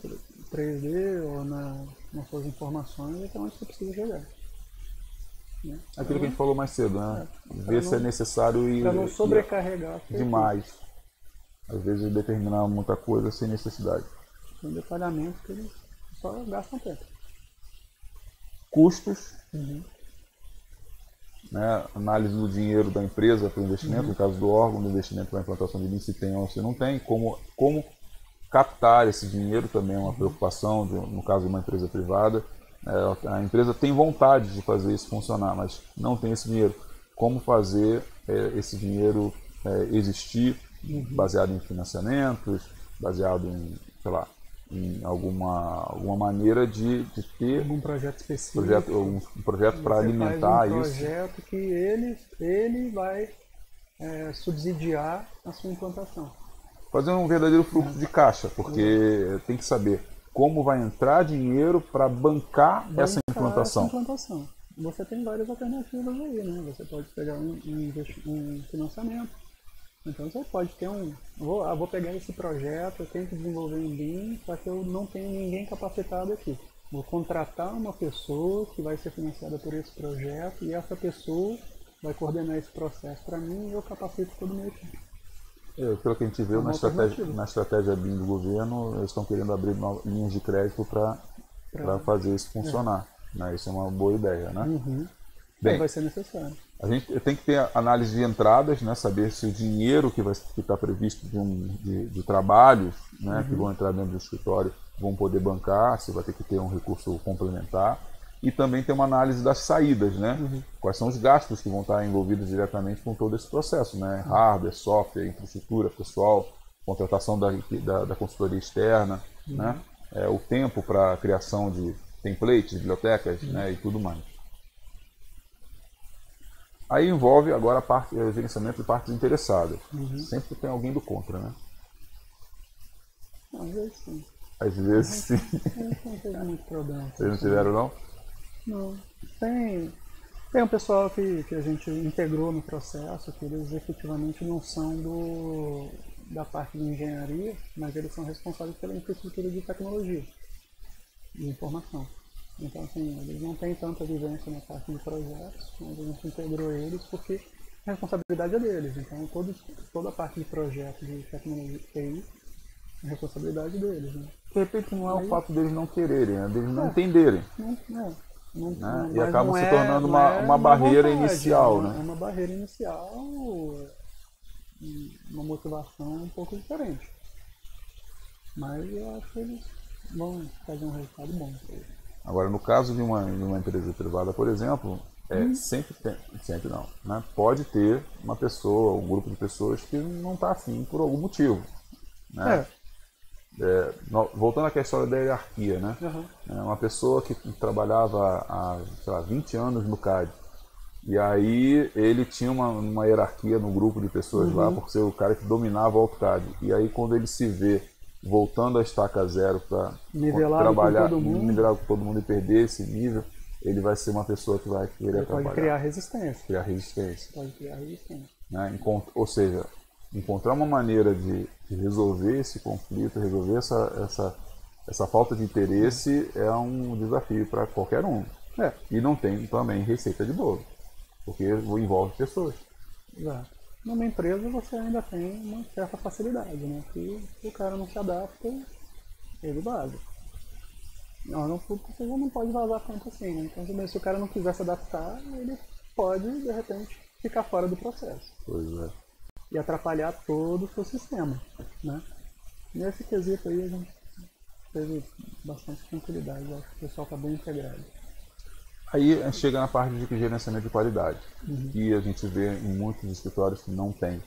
3D ou nas suas informações, até onde você precisa chegar. Aquilo que a gente falou mais cedo, né? Ver se é necessário ir. Para não sobrecarregar demais. Às vezes determinar muita coisa sem necessidade. Tem detalhamento que eles só gastam tempo. Custos. Né? Análise do dinheiro da empresa para o investimento, no caso do órgão, do investimento para a implantação de BIM, se tem ou se não tem. Como captar esse dinheiro também é uma preocupação, no caso de uma empresa privada. A empresa tem vontade de fazer isso funcionar, mas não tem esse dinheiro. Como fazer esse dinheiro existir, baseado em financiamentos, baseado em, sei lá, em alguma maneira de ter algum projeto específico. um projeto para alimentar um isso. projeto que ele vai subsidiar a sua implantação. Fazer um verdadeiro fluxo de caixa, porque tem que saber como vai entrar dinheiro para bancar essa implantação. Você tem várias alternativas aí, né? Você pode pegar um financiamento. Então você pode ter vou pegar esse projeto, eu tenho que desenvolver um BIM, só que eu não tenho ninguém capacitado aqui. Vou contratar uma pessoa que vai ser financiada por esse projeto e essa pessoa vai coordenar esse processo para mim e eu capacito todo o meu time. Pelo que a gente viu na estratégia BIM do governo, eles estão querendo abrir linhas de crédito para fazer isso funcionar. Né? Isso é uma boa ideia, né? Bem, vai ser necessário. A gente tem que ter análise de entradas, né? Saber se o dinheiro que está previsto de trabalhos, né? Que vão entrar dentro do escritório vão poder bancar, se vai ter que ter um recurso complementar. E também tem uma análise das saídas, né? Quais são os gastos que vão estar envolvidos diretamente com todo esse processo, né? Hardware, software, infraestrutura, pessoal, contratação da consultoria externa, né? O tempo para a criação de templates, bibliotecas, né? E tudo mais. Aí envolve agora o gerenciamento de partes interessadas. Sempre tem alguém do contra, né? Às vezes sim. Às vezes sim. Não teve muito problema. Vocês não tiveram, não? Não. Tem um pessoal que a gente integrou no processo, que eles efetivamente não são da parte de engenharia, mas eles são responsáveis pela infraestrutura de tecnologia, de informação. Então, assim, eles não têm tanta vivência na parte de projetos, mas a gente integrou eles porque a responsabilidade é deles. Então, toda a parte de projeto de tecnologia de TI é responsabilidade deles. Né? De repente não é o fato deles não quererem, é deles não entenderem. E acaba se tornando uma barreira inicial. Né? É uma barreira inicial, uma motivação um pouco diferente. Mas eu acho que eles vão fazer um resultado bom. Agora, no caso de uma empresa privada, por exemplo, sempre não, né? Pode ter uma pessoa, um grupo de pessoas que não está afim por algum motivo. Né? Voltando àquela história da hierarquia, né? Uma pessoa que trabalhava há, sei lá, 20 anos no CAD, e aí ele tinha uma hierarquia no grupo de pessoas lá, por ser o cara que dominava o AutoCAD. E aí quando ele se vê voltando a estaca zero para trabalhar, nivelar com todo mundo e perder esse nível, ele vai ser uma pessoa que vai querer trabalhar. Pode criar resistência. Pode criar resistência. Né? Ou seja, encontrar uma maneira de resolver esse conflito, resolver essa falta de interesse é um desafio para qualquer um. E não tem também receita de bolo, porque envolve pessoas. Exato. Numa empresa você ainda tem uma certa facilidade, né? Se o cara não se adapta, ele vaza. No público você já não pode vazar tanto assim, né? Então se o cara não quiser se adaptar, ele pode, de repente, ficar fora do processo. Pois é. E atrapalhar todo o seu sistema, né? Nesse quesito aí a gente teve bastante tranquilidade, eu acho que o pessoal está bem integrado. Aí chega na parte de gerenciamento de qualidade, que a gente vê em muitos escritórios que não tem.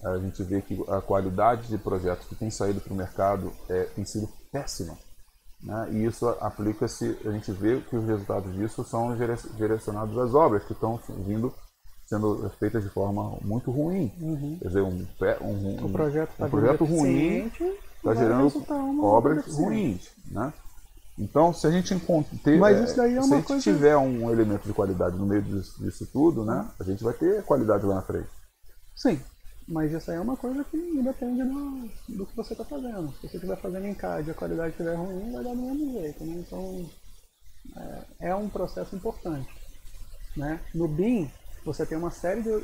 A gente vê que a qualidade de projetos que tem saído para o mercado tem sido péssima. Né? E isso aplica-se, a gente vê que os resultados disso são direcionados às obras que estão sendo feitas de forma muito ruim. Quer dizer, o projeto ruim está gerando obras ruins. Né? Então, se a gente tiver um elemento de qualidade no meio disso tudo, né, a gente vai ter qualidade lá na frente. Sim, mas isso aí é uma coisa que depende do que você está fazendo. Se você estiver fazendo em CAD e a qualidade estiver ruim, vai dar do mesmo jeito. Né? Então, é um processo importante. Né? No BIM, você tem uma série de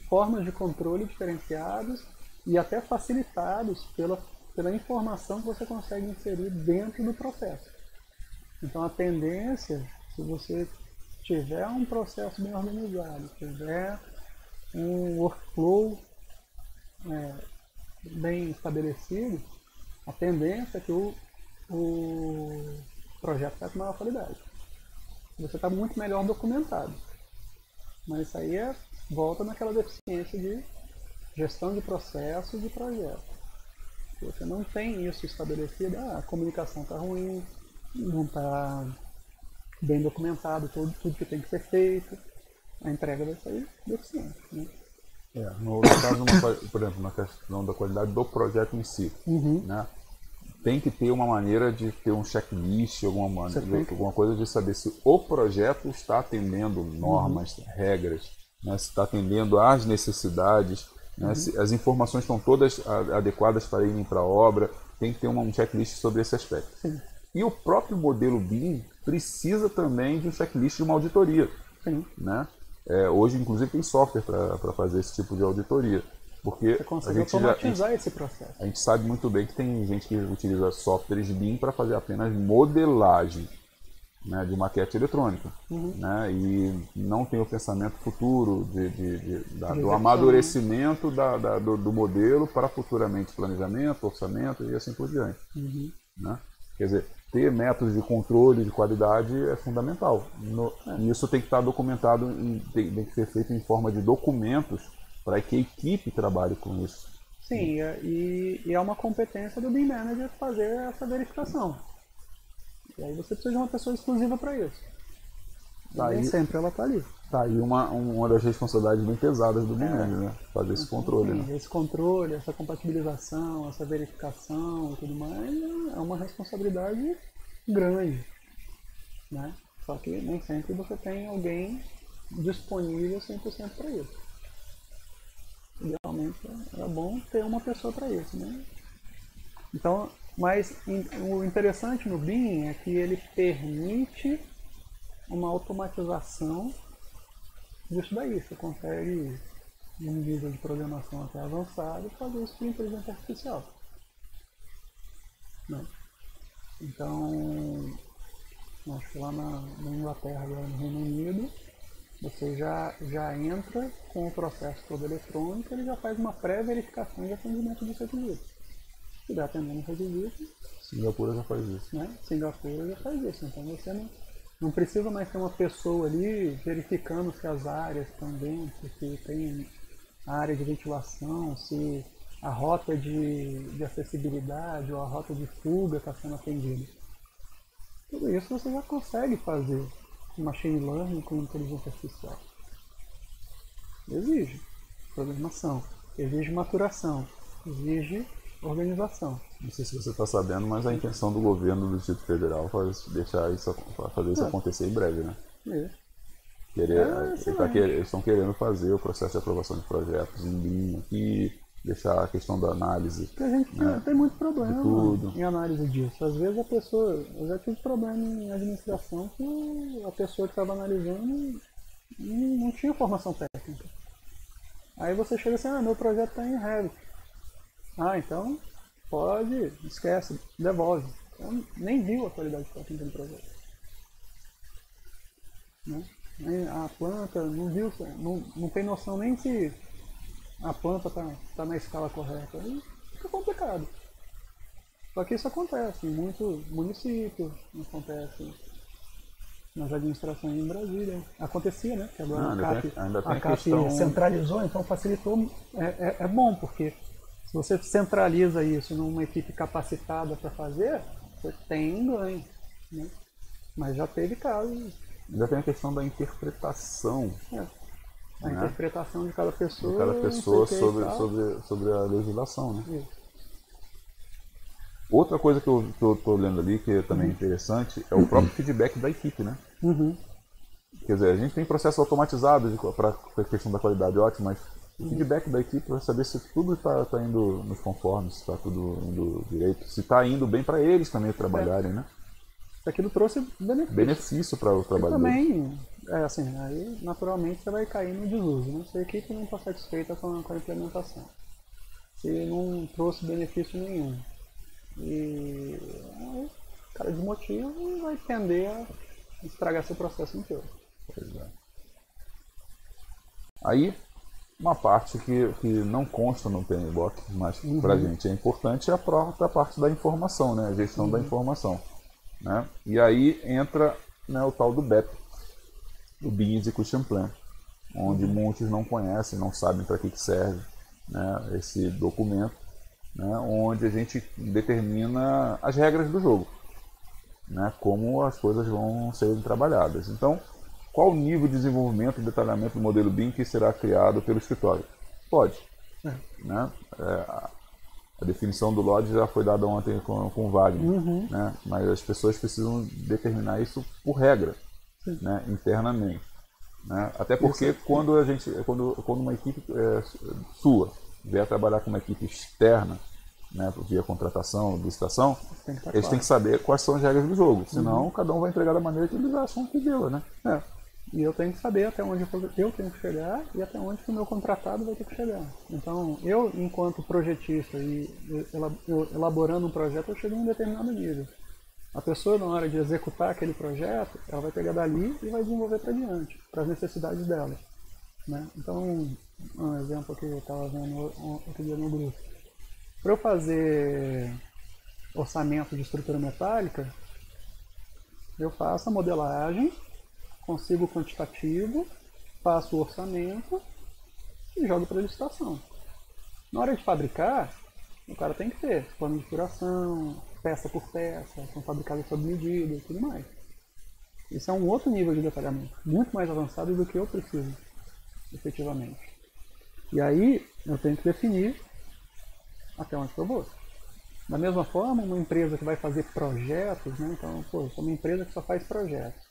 formas de controle diferenciados e até facilitados pela informação que você consegue inserir dentro do processo. Então a tendência, se você tiver um processo bem organizado, tiver um workflow bem estabelecido, a tendência é que o projeto vai com maior qualidade. Você está muito melhor documentado. Mas isso aí volta naquela deficiência de gestão de processos e projetos. Se você não tem isso estabelecido, a comunicação está ruim, não está bem documentado tudo que tem que ser feito, a entrega vai sair deficiente. Né? No caso, por exemplo, na questão da qualidade do projeto em si, né? Tem que ter uma maneira de ter um checklist, alguma coisa de saber se o projeto está atendendo normas, regras, né? Se está atendendo às necessidades, né? Se as informações estão todas adequadas para irem para a obra, tem que ter um checklist sobre esse aspecto. Sim. E o próprio modelo BIM precisa também de um checklist de uma auditoria. Sim. Né? Hoje, inclusive, tem software para fazer esse tipo de auditoria. Porque você consegue automatizar esse processo. A gente sabe muito bem que tem gente que utiliza softwares BIM para fazer apenas modelagem, né, de maquete eletrônica. Né, e não tem o pensamento futuro do amadurecimento do modelo para futuramente planejamento, orçamento e assim por diante. Né? Quer dizer, ter métodos de controle de qualidade é fundamental. E isso tem que estar documentado, tem que ser feito em forma de documentos para que a equipe trabalhe com isso. Sim, e é uma competência do BIM Manager fazer essa verificação. E aí você precisa de uma pessoa exclusiva para isso. Nem sempre ela está ali. Tá aí uma das responsabilidades bem pesadas do BIM Manager, né? Fazer esse controle. Sim, né? Esse controle, essa compatibilização, essa verificação e tudo mais é uma responsabilidade grande. Né? Só que nem sempre você tem alguém disponível 100% para isso. Idealmente é bom ter uma pessoa para isso, né? Então, mas o interessante no BIM é que ele permite uma automatização disso daí. Você consegue, em um nível de programação até avançado, fazer isso por inteligência artificial. Né? Então, acho que lá na Inglaterra, agora no Reino Unido, você já entra com o processo todo eletrônico, ele já faz uma pré-verificação de atendimento dos requisitos. Se estiver atendendo os requisitos... Singapura já faz isso. Né? Singapura já faz isso. Então você não precisa mais ter uma pessoa ali verificando se as áreas estão dentro, se tem área de ventilação, se a rota de acessibilidade ou a rota de fuga está sendo atendida. Tudo isso você já consegue fazer. Machine Learning com inteligência artificial. Exige programação, exige maturação, exige organização. Não sei se você está sabendo, mas a intenção do governo do Distrito Federal é fazer isso acontecer em breve, né? Eles estão querendo fazer o processo de aprovação de projetos em BIM aqui, deixar a questão da análise. Porque a gente tem muito problema em análise disso. Às vezes eu já tive problema em administração que a pessoa que estava analisando não tinha formação técnica. Aí você chega assim, meu projeto está em Revit. Então pode, esquece, devolve. Então, nem viu a qualidade técnica do projeto. Né? A planta não viu, não tem noção nem se a planta está na escala correta. Aí fica complicado. Só que isso acontece em muitos municípios, acontece nas administrações em Brasília. Acontecia, né? Que agora a CAP centralizou, então facilitou. É bom, porque se você centraliza isso numa equipe capacitada para fazer, você tem ganho. Né? Mas já teve casos. Ainda tem a questão da interpretação. A interpretação de cada pessoa, sobre a legislação, né? Isso. Outra coisa que eu estou lendo ali, que é também interessante, é o próprio feedback da equipe, né? Quer dizer, a gente tem processos automatizados para a questão da qualidade, ótimo, mas o feedback da equipe para saber se tudo está indo nos conformes, se está tudo indo direito, se está indo bem para eles também trabalharem, né? Aquilo trouxe benefício para o trabalhador. Também, aí naturalmente você vai cair no desuso, né? Se a equipe não está satisfeita com a implementação, se não trouxe benefício nenhum, e aí, o cara desmotiva e vai tender a estragar seu processo inteiro. Pois é. Aí, uma parte que não consta no PMBOK, mas para a gente é importante, é a própria parte da informação, né? A gestão da informação. Né? E aí entra, né, o tal do BEP, o BIM Execution Plan, onde muitos não conhecem, não sabem para que serve, né, esse documento. né, onde a gente determina as regras do jogo, né, como as coisas vão ser trabalhadas. Então, qual o nível de desenvolvimento e detalhamento do modelo BIM que será criado pelo escritório? Pode. Né? A definição do LOD já foi dada ontem com o Wagner, né? Mas as pessoas precisam determinar isso por regra, né? Internamente. Né? Até porque quando uma equipe sua vier trabalhar com uma equipe externa, né, via contratação, licitação, eles têm que saber quais são as regras do jogo, senão cada um vai entregar da maneira que eles acham que deu, né? E eu tenho que saber até onde eu tenho que chegar e até onde o meu contratado vai ter que chegar. Então, eu, enquanto projetista e elaborando um projeto, eu chego em um determinado nível. A pessoa, na hora de executar aquele projeto, ela vai pegar dali e vai desenvolver para diante, para as necessidades dela. Né? Então, um exemplo que eu estava vendo outro dia no grupo. Para eu fazer orçamento de estrutura metálica, eu faço a modelagem, consigo o quantitativo, faço o orçamento e jogo para licitação. Na hora de fabricar, o cara tem que ter plano de furação, peça por peça, são fabricadas sob medida e tudo mais. Isso é um outro nível de detalhamento, muito mais avançado do que eu preciso, efetivamente. E aí, eu tenho que definir até onde eu vou. Da mesma forma, uma empresa que vai fazer projetos, né? Então, eu sou uma empresa que só faz projetos.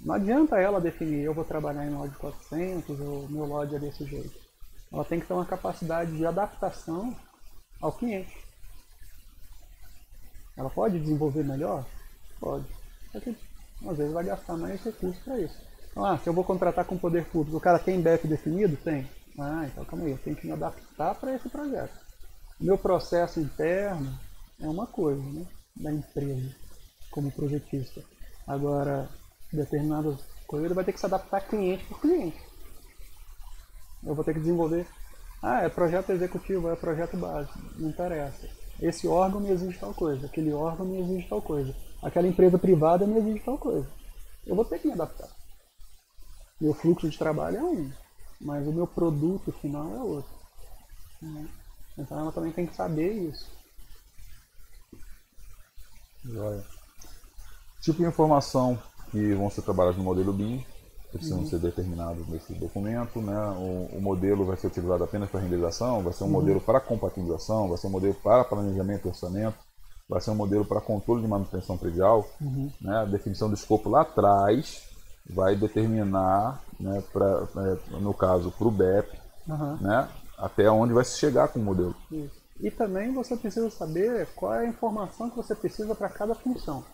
Não adianta ela definir, eu vou trabalhar em LOD 400, ou meu LOD é desse jeito. Ela tem que ter uma capacidade de adaptação ao cliente. Ela pode desenvolver melhor? Pode. Só que, às vezes, vai gastar mais recursos para isso. Então, se eu vou contratar com o poder público, o cara tem BEP definido? Tem. Então calma aí, eu tenho que me adaptar para esse projeto. O meu processo interno é uma coisa, né, da empresa, como projetista. Agora, determinadas coisas ele vai ter que se adaptar cliente por cliente. Eu vou ter que desenvolver, é projeto executivo, é projeto básico, não interessa. Esse órgão me exige tal coisa, aquele órgão me exige tal coisa, aquela empresa privada me exige tal coisa. Eu vou ter que me adaptar. Meu fluxo de trabalho é um, mas o meu produto final é outro. Então ela também tem que saber isso. Joia. Tipo de informação que vão ser trabalhadas no modelo BIM precisam ser determinados nesse documento, né? O modelo vai ser utilizado apenas para renderização, vai ser um modelo para compatibilização, vai ser um modelo para planejamento e orçamento, vai ser um modelo para controle de manutenção predial, né? A definição do escopo lá atrás vai determinar, né, no caso, para o BEP, né, até onde vai se chegar com o modelo. Isso. E também você precisa saber qual é a informação que você precisa para cada função.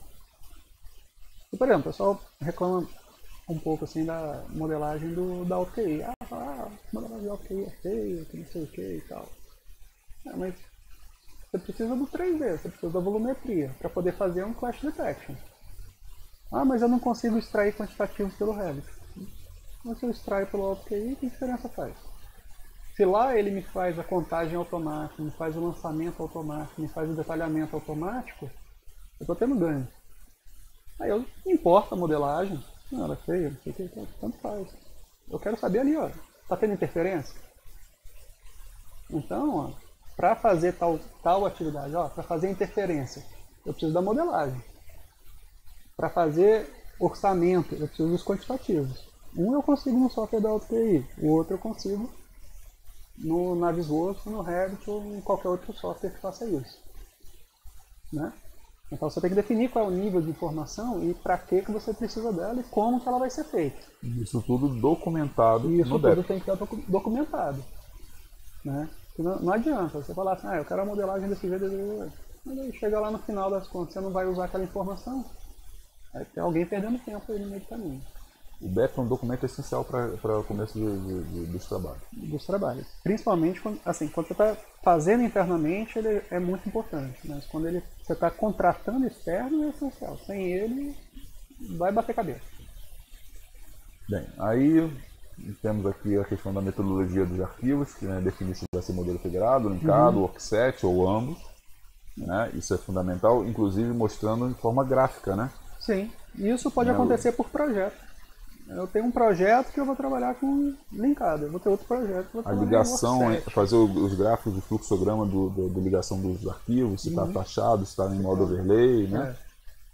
E, por exemplo, o pessoal reclama um pouco assim da modelagem da OTI. A modelagem da OTI é feia, que não sei o que e tal. Mas você precisa do 3D, você precisa da volumetria para poder fazer um clash detection. Mas eu não consigo extrair quantitativos pelo Revit. Mas se eu extraio pelo OTI, que diferença faz? Se lá ele me faz a contagem automática, me faz o lançamento automático, me faz o detalhamento automático, eu estou tendo ganho. Aí eu importo a modelagem, ela é feia, não sei o que, tanto faz. Eu quero saber ali, tá tendo interferência? Então, para fazer tal atividade, para fazer interferência, eu preciso da modelagem. Para fazer orçamento, eu preciso dos quantitativos. Um eu consigo no software da AutoTI, o outro eu consigo no Navisworks, no Revit ou em qualquer outro software que faça isso. Né? Então você tem que definir qual é o nível de informação e para que você precisa dela e como que ela vai ser feita. Isso tudo documentado. Isso tudo tem que estar documentado. Né? Não adianta você falar assim, eu quero a modelagem desse jeito, mas aí chega lá no final das contas, você não vai usar aquela informação. Aí tem alguém perdendo tempo aí no meio do caminho. O BEP é um documento essencial para o começo dos trabalhos. Dos trabalhos. Principalmente quando você está fazendo internamente, ele é muito importante. Mas quando você está contratando externo, é essencial. Sem ele, vai bater cabeça. Bem, aí temos aqui a questão da metodologia dos arquivos, que define se vai ser modelo federado, linkado, offset ou ambos. Né? Isso é fundamental, inclusive mostrando em forma gráfica, né? Sim, isso pode acontecer por projeto. Eu tenho um projeto que eu vou trabalhar com linkado, eu vou ter outro projeto que eu vou A trabalhar ligação, em Workset. fazer os gráficos do fluxograma do ligação dos arquivos, se está taxado, se está em modo overlay, né?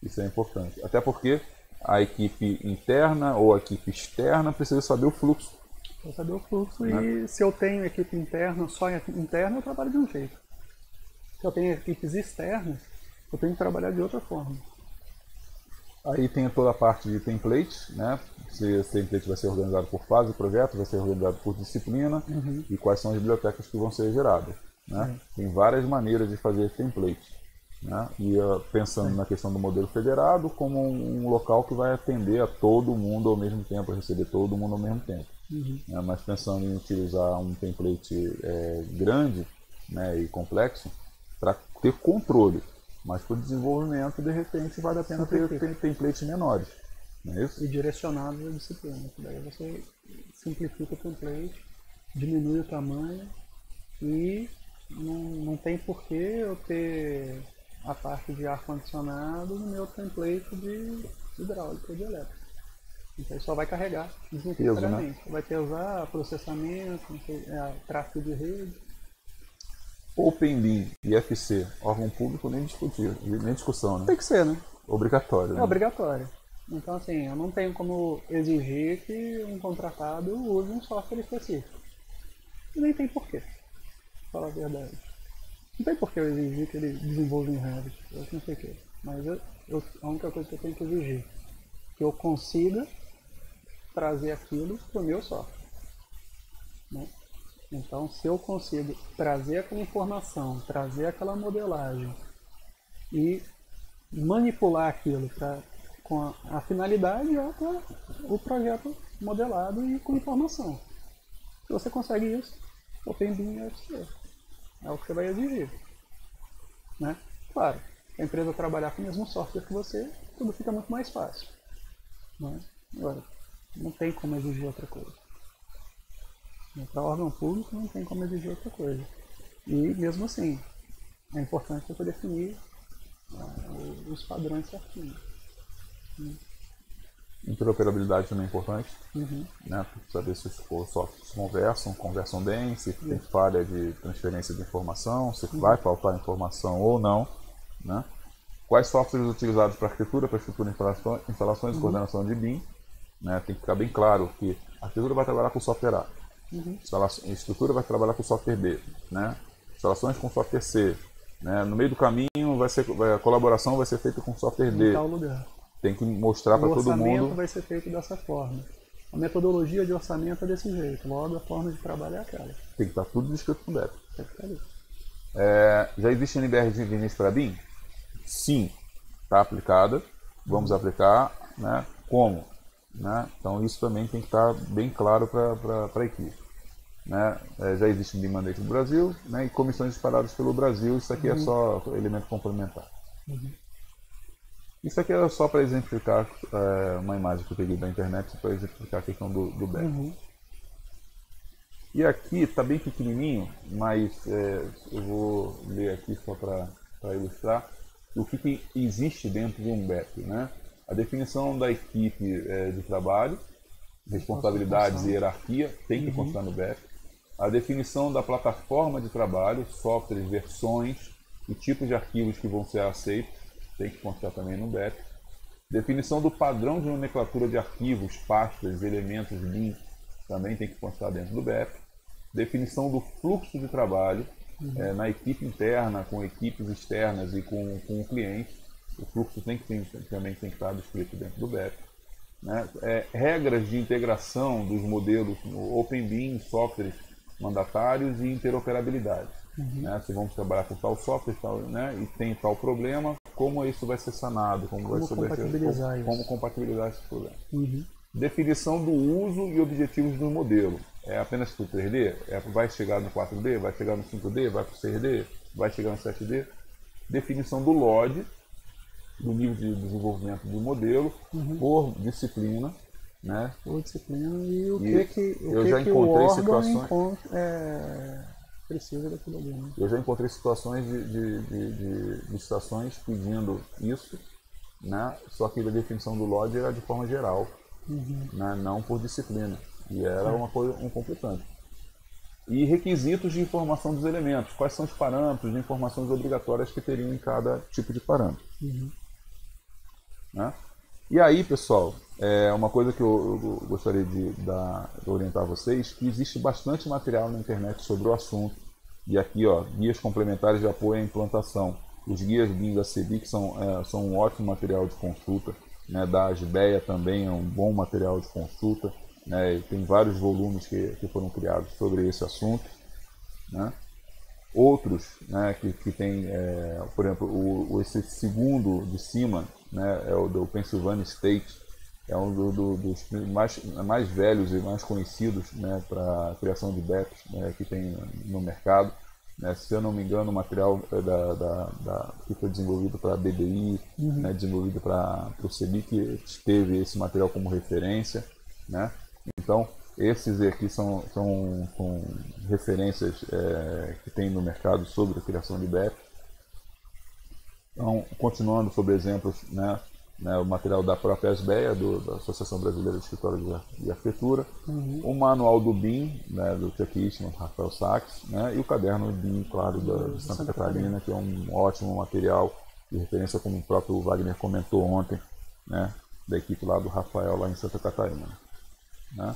Isso é importante. Até porque a equipe interna ou a equipe externa precisa saber o fluxo. Para saber o fluxo, Né? e se eu tenho equipe interna, só interna, eu trabalho de um jeito. Se eu tenho equipes externas, eu tenho que trabalhar de outra forma. Aí tem toda a parte de template, né? Esse template vai ser organizado por fase do projeto, vai ser organizado por disciplina e quais são as bibliotecas que vão ser geradas. Né? Tem várias maneiras de fazer template. Né? E pensando na questão do modelo federado como um local que vai atender a todo mundo ao mesmo tempo, receber todo mundo ao mesmo tempo. Né? Mas pensando em utilizar um template grande, né, e complexo para ter controle. Mas para o desenvolvimento, de repente, vale a pena ter templates menores. Não é isso? E direcionados à disciplina. Daí você simplifica o template, diminui o tamanho e não tem porquê eu ter a parte de ar-condicionado no meu template de hidráulica ou de elétrica. Então só vai carregar desnecessariamente. Vai ter usar processamento, tráfego de rede. OpenBIM e FC, órgão público, nem discussão, né? Tem que ser, né? Obrigatório. É obrigatório. Então, assim, eu não tenho como exigir que um contratado use um software específico. E nem tem porquê, pra falar a verdade. Não tem porquê eu exigir que ele desenvolva em Revit, eu não sei o quê. Mas a única coisa que eu tenho que exigir é que eu consiga trazer aquilo para o meu software. Né? Então, se eu consigo trazer aquela informação, trazer aquela modelagem e manipular aquilo com a finalidade para o projeto modelado e com informação. Se você consegue isso, o OpenBIM é o que você vai exigir. Né? Claro, se a empresa trabalhar com o mesmo software que você, tudo fica muito mais fácil. Né? Agora, não tem como exigir outra coisa. Para órgão público não tem como exigir outra coisa. E mesmo assim, é importante você definir os padrões certinhos. Interoperabilidade também é importante, né? Saber se os softwares conversam bem, se tem falha de transferência de informação, se vai faltar informação ou não. Né? Quais softwares utilizados para arquitetura, instalações e coordenação de BIM. Né? Tem que ficar bem claro que a arquitetura vai trabalhar com software A, a estrutura vai trabalhar com software B, né? Instalações com software C. Né? No meio do caminho, a colaboração vai ser feita com software D. Em tal lugar. Tem que mostrar para todo mundo. O orçamento vai ser feito dessa forma. A metodologia de orçamento é desse jeito. Logo, a forma de trabalhar é aquela. Tem que estar tudo descrito no BEP. Tem que estar ali. Já existe NBR de vigência para BIM? Sim. Está aplicada. Vamos aplicar. Né? Como? Né? Então, isso também tem que estar bem claro para a equipe. Né? Já existe BIM Mandate no Brasil, né? E comissões espalhadas pelo Brasil. Isso aqui é só elemento complementar. Isso aqui é só para exemplificar uma imagem que eu peguei da internet para exemplificar a questão do BEP. E aqui está bem pequenininho, mas eu vou ler aqui só para ilustrar o que existe dentro de um BEP. Né? A definição da equipe de trabalho, responsabilidades e hierarquia tem que constar no BEP. A definição da plataforma de trabalho, softwares, versões e tipos de arquivos que vão ser aceitos tem que constar também no BEP. Definição do padrão de nomenclatura de arquivos, pastas, elementos, BIM, também tem que constar dentro do BEP. Definição do fluxo de trabalho na equipe interna, com equipes externas e com o cliente. O fluxo também tem que estar descrito dentro do BEP. Né? Regras de integração dos modelos no OpenBIM, softwares mandatários e interoperabilidade. Né? Se vamos trabalhar com tal software né? E tem tal problema, como isso vai ser sanado, como compatibilizar esse problema. Definição do uso e objetivos do modelo. É apenas para o 3D? Vai chegar no 4D? Vai chegar no 5D? Vai para o 6D? Vai chegar no 7D? Definição do LOD, do nível de desenvolvimento do modelo, por disciplina. Né? Por disciplina e o que o órgão precisa daquilo ali. Né? Eu já encontrei situações de estações pedindo isso, né? Só que a definição do LOD era de forma geral. né? Não por disciplina. E era uma coisa, um completante. E requisitos de informação dos elementos. Quais são os parâmetros de informações obrigatórias que teriam em cada tipo de parâmetro. Né? E aí, pessoal, uma coisa que eu gostaria de orientar vocês, que existe bastante material na internet sobre o assunto. E aqui, ó, guias complementares de apoio à implantação. Os guias BIM da CEBIC são um ótimo material de consulta. Né? Da ASBEA também é um bom material de consulta. Né? Tem vários volumes que foram criados sobre esse assunto. Né? Outros, né, que tem, por exemplo, esse segundo de cima, né, é o do Pennsylvania State, é um dos mais velhos e mais conhecidos, né, para a criação de BEPs, né, que tem no mercado. Né, se eu não me engano, o material que foi desenvolvido para a BBI, né, desenvolvido para o CEBIC, teve esse material como referência. Né? Então, esses aqui são referências que tem no mercado sobre a criação de BEP. Então, continuando sobre exemplos, né, o material da própria ASBEA, da Associação Brasileira de Escritórios de Arquitetura, o manual do BIM, né, do Chuck Eastman, Rafael Sachs, né, e o caderno BIM, claro, de Santa Catarina, que é um ótimo material de referência, como o próprio Wagner comentou ontem, né, da equipe lá do Rafael, lá em Santa Catarina. Né?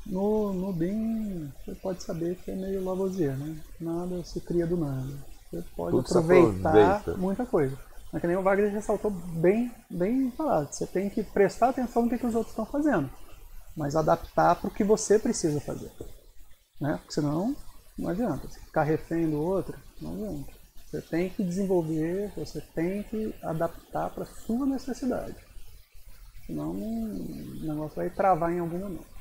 No BIM, você pode saber que é meio Lavoisier, né? Nada se cria do nada. Você pode aproveitar muita coisa. Mas que nem o Wagner ressaltou bem falado. Você tem que prestar atenção no que os outros estão fazendo, mas adaptar para o que você precisa fazer. Né? Porque senão, não adianta. Se ficar refém do outro, não adianta. Você tem que desenvolver, você tem que adaptar para a sua necessidade. Senão o negócio vai travar em algum momento.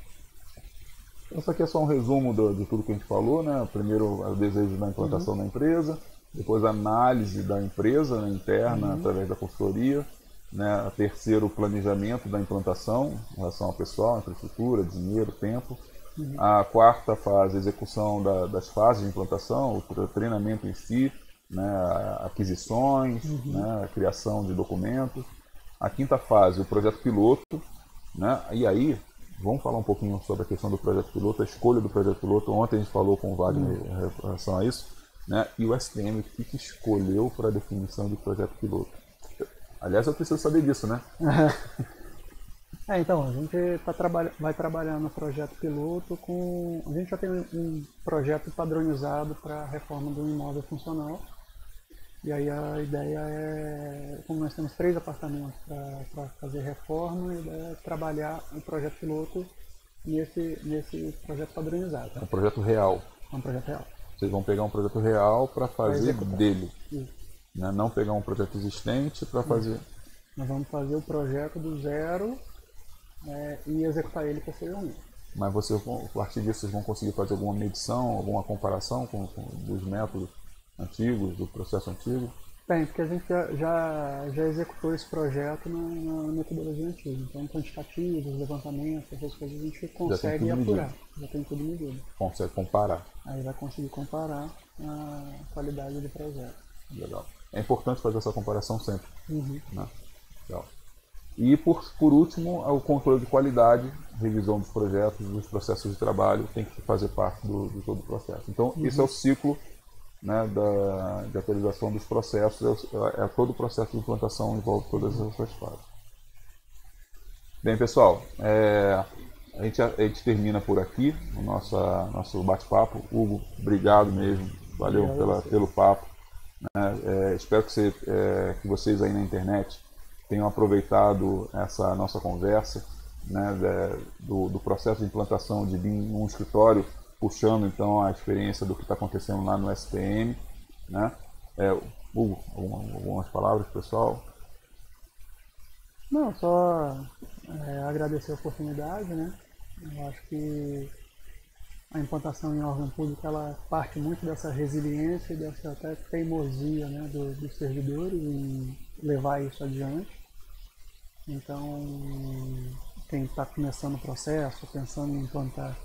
Isso aqui é só um resumo de tudo que a gente falou, né? Primeiro, o desejo da implantação da empresa, depois a análise da empresa, né, interna, através da consultoria, né? Terceiro, o planejamento da implantação, em relação ao pessoal, infraestrutura, dinheiro, tempo. A quarta fase, a execução das fases de implantação, o treinamento em si, né? Aquisições, né? A criação de documentos. A quinta fase, o projeto piloto, né? E aí, vamos falar um pouquinho sobre a questão do projeto piloto, a escolha do projeto piloto. Ontem a gente falou com o Wagner em relação a isso, né? E o STM, o que escolheu para a definição de projeto piloto? Aliás, eu preciso saber disso, né? Então, a gente vai trabalhar no projeto piloto com... A gente já tem um projeto padronizado para a reforma do imóvel funcional. E aí a ideia é, como nós temos 3 apartamentos para fazer reforma, a ideia é trabalhar um projeto piloto nesse projeto padronizado. É um projeto real. É um projeto real. Vocês vão pegar um projeto real para fazer dele. Isso. Né? Não pegar um projeto existente para fazer... Nós vamos fazer o projeto do zero e executar ele posteriormente. Mas vocês, a partir disso, vocês vão conseguir fazer alguma medição, alguma comparação com dos métodos antigos, do processo antigo? Tem, porque a gente já executou esse projeto na metodologia antiga. Então, quantitativos, levantamentos, essas coisas a gente consegue apurar. Já tem tudo medido. Consegue comparar. Aí vai conseguir comparar a qualidade do projeto. Legal. É importante fazer essa comparação sempre. Né? Legal. E, por último, o controle de qualidade, revisão dos projetos, dos processos de trabalho, tem que fazer parte de todo o processo. Então, esse é o ciclo, né, de atualização dos processos, todo o processo de implantação envolve todas essas fases. Bem, pessoal, a gente termina por aqui o nosso bate-papo. Hugo, obrigado mesmo, valeu pelo papo. Né? Espero que vocês aí na internet tenham aproveitado essa nossa conversa, né, do processo de implantação de BIM num escritório, puxando então a experiência do que está acontecendo lá no STM. Né? Hugo, algumas palavras, pessoal? Não, só agradecer a oportunidade, né? Eu acho que a implantação em órgão público ela parte muito dessa resiliência e dessa até teimosia, né, dos servidores em levar isso adiante. Então, quem está começando o processo, pensando em implantar,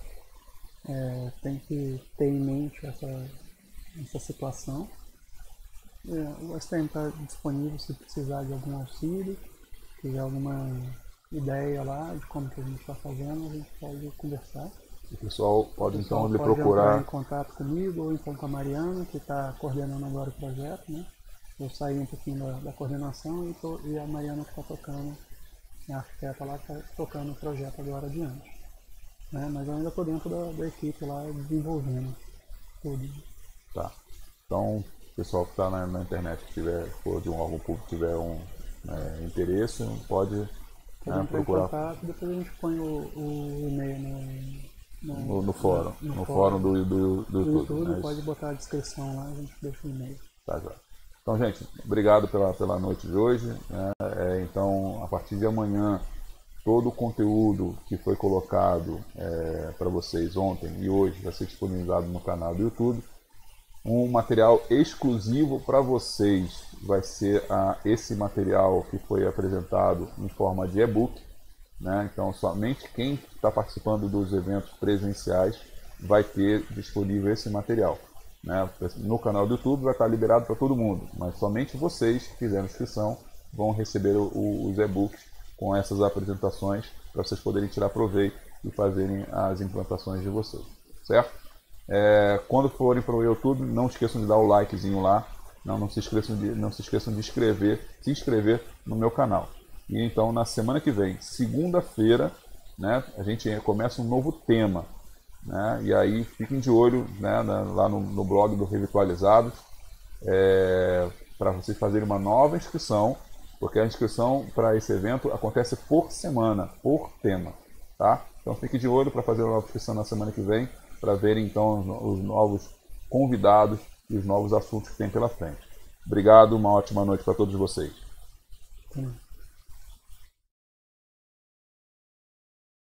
tem que ter em mente essa situação. O STM está disponível se precisar de algum auxílio, tiver alguma ideia lá de como que a gente está fazendo, a gente pode conversar. O pessoal pode então lhe Pode procurar. entrar em contato comigo ou então com a Mariana, que está coordenando agora o projeto, né? Eu saí um pouquinho da coordenação e a Mariana que está tocando, a arquiteta lá, que está tocando o projeto agora adiante. Né? Mas eu ainda estou dentro da equipe lá, desenvolvendo tudo. Tá. Então, o pessoal que está na internet, que for de um órgão público, tiver interesse, pode procurar. Em contato, depois a gente põe o e-mail no fórum. No fórum do YouTube. Né? Pode botar a descrição lá, a gente deixa o e-mail. Tá, já. Então, gente, obrigado pela noite de hoje. Né? Então, a partir de amanhã, todo o conteúdo que foi colocado para vocês ontem e hoje vai ser disponibilizado no canal do YouTube. Um material exclusivo para vocês vai ser esse material que foi apresentado em forma de e-book. Né? Então, somente quem está participando dos eventos presenciais vai ter disponível esse material. Né? No canal do YouTube vai estar liberado para todo mundo, mas somente vocês que fizeram inscrição vão receber os e-books com essas apresentações para vocês poderem tirar proveito e fazerem as implantações de vocês, certo? Quando forem para o YouTube, não esqueçam de dar o likezinho lá, não se esqueçam de se inscrever no meu canal. E então na semana que vem, segunda-feira, né, a gente começa um novo tema, né, e aí fiquem de olho, né, lá no blog do Revitualizados, para vocês fazerem uma nova inscrição, porque a inscrição para esse evento acontece por semana, por tema, tá? Então fiquem de olho para fazer a nova inscrição na semana que vem, para verem então os novos convidados e os novos assuntos que tem pela frente. Obrigado, uma ótima noite para todos vocês.